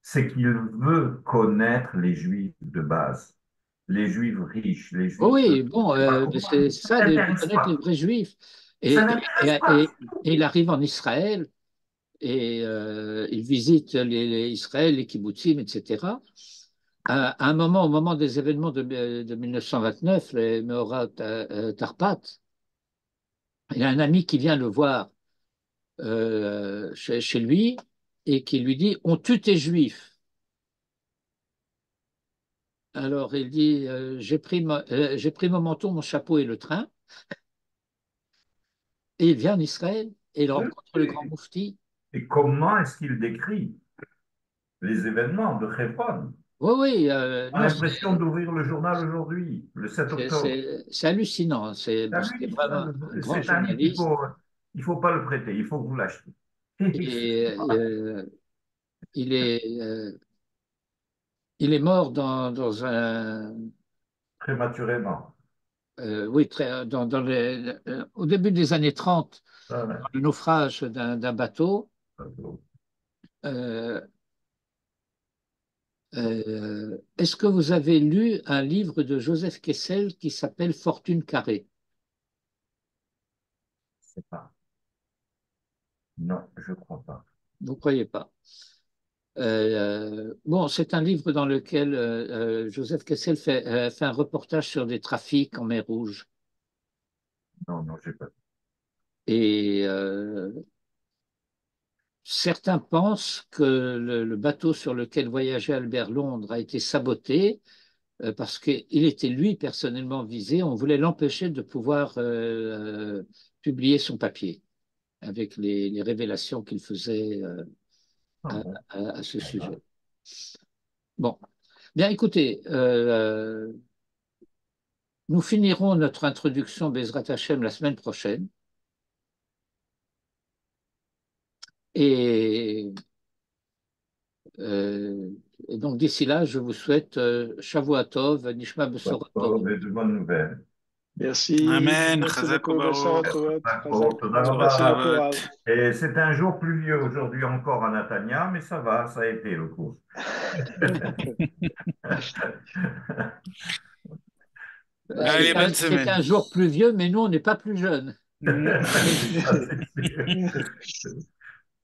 c'est qu'il veut connaître les Juifs de base, les Juifs riches, les Oh Juifs... oui, bon, Je sais pas comment, c'est ça ça ne de l'intéresse connaître les pas. vrais juifs. Ça Et, n'intéresse pas. et il arrive en Israël et il visite Israël, les kibbutzim, etc. À un moment, au moment des événements de 1929, les Meorat Tarpat, il a un ami qui vient le voir chez lui et qui lui dit, on tue tes juifs. Alors il dit, j'ai pris mon manteau, mon chapeau et le train. Et il vient en Israël et il rencontre le grand moufti. Et comment est-ce qu'il décrit les événements de Hebron? Oui, oui, On a non, l'impression d'ouvrir le journal aujourd'hui, le 7 octobre. c'est hallucinant. Ah C'était oui, vraiment un grand c'est un livre journaliste. il faut pas le prêter, il faut que vous l'achetiez. Et il il est mort dans un, Prématurément. oui, au début des années 30, Ah ouais. dans le naufrage d'un bateau. Euh, Est-ce que vous avez lu un livre de Joseph Kessel qui s'appelle Fortune carrée? C'est pas. Non, je crois pas. Vous ne croyez pas? Bon, c'est un livre dans lequel Joseph Kessel fait un reportage sur des trafics en mer Rouge. Non, non, j'ai pas. Et certains pensent que le bateau sur lequel voyageait Albert Londres a été saboté parce qu'il était lui personnellement visé. On voulait l'empêcher de pouvoir publier son papier avec les révélations qu'il faisait Ah bon, à ce voilà. sujet. Bon, bien écoutez, nous finirons notre introduction Bezrat Hachem la semaine prochaine. Et, euh, et donc d'ici là, je vous souhaite Shavua Tov, Nishma Besorah Tov. De bonnes nouvelles. Merci, Amen, merci Chazak beaucoup, Bessara Obaoth, Tovat, D'accord, Razak. toda Merci raba. beaucoup, Rav. Et c'est un jour pluvieux aujourd'hui encore à Natania, mais ça va, ça a été le cours. Allez, bonne C'est semaine. un jour pluvieux, mais nous, on n'est pas plus jeunes. Ça, c'est sûr.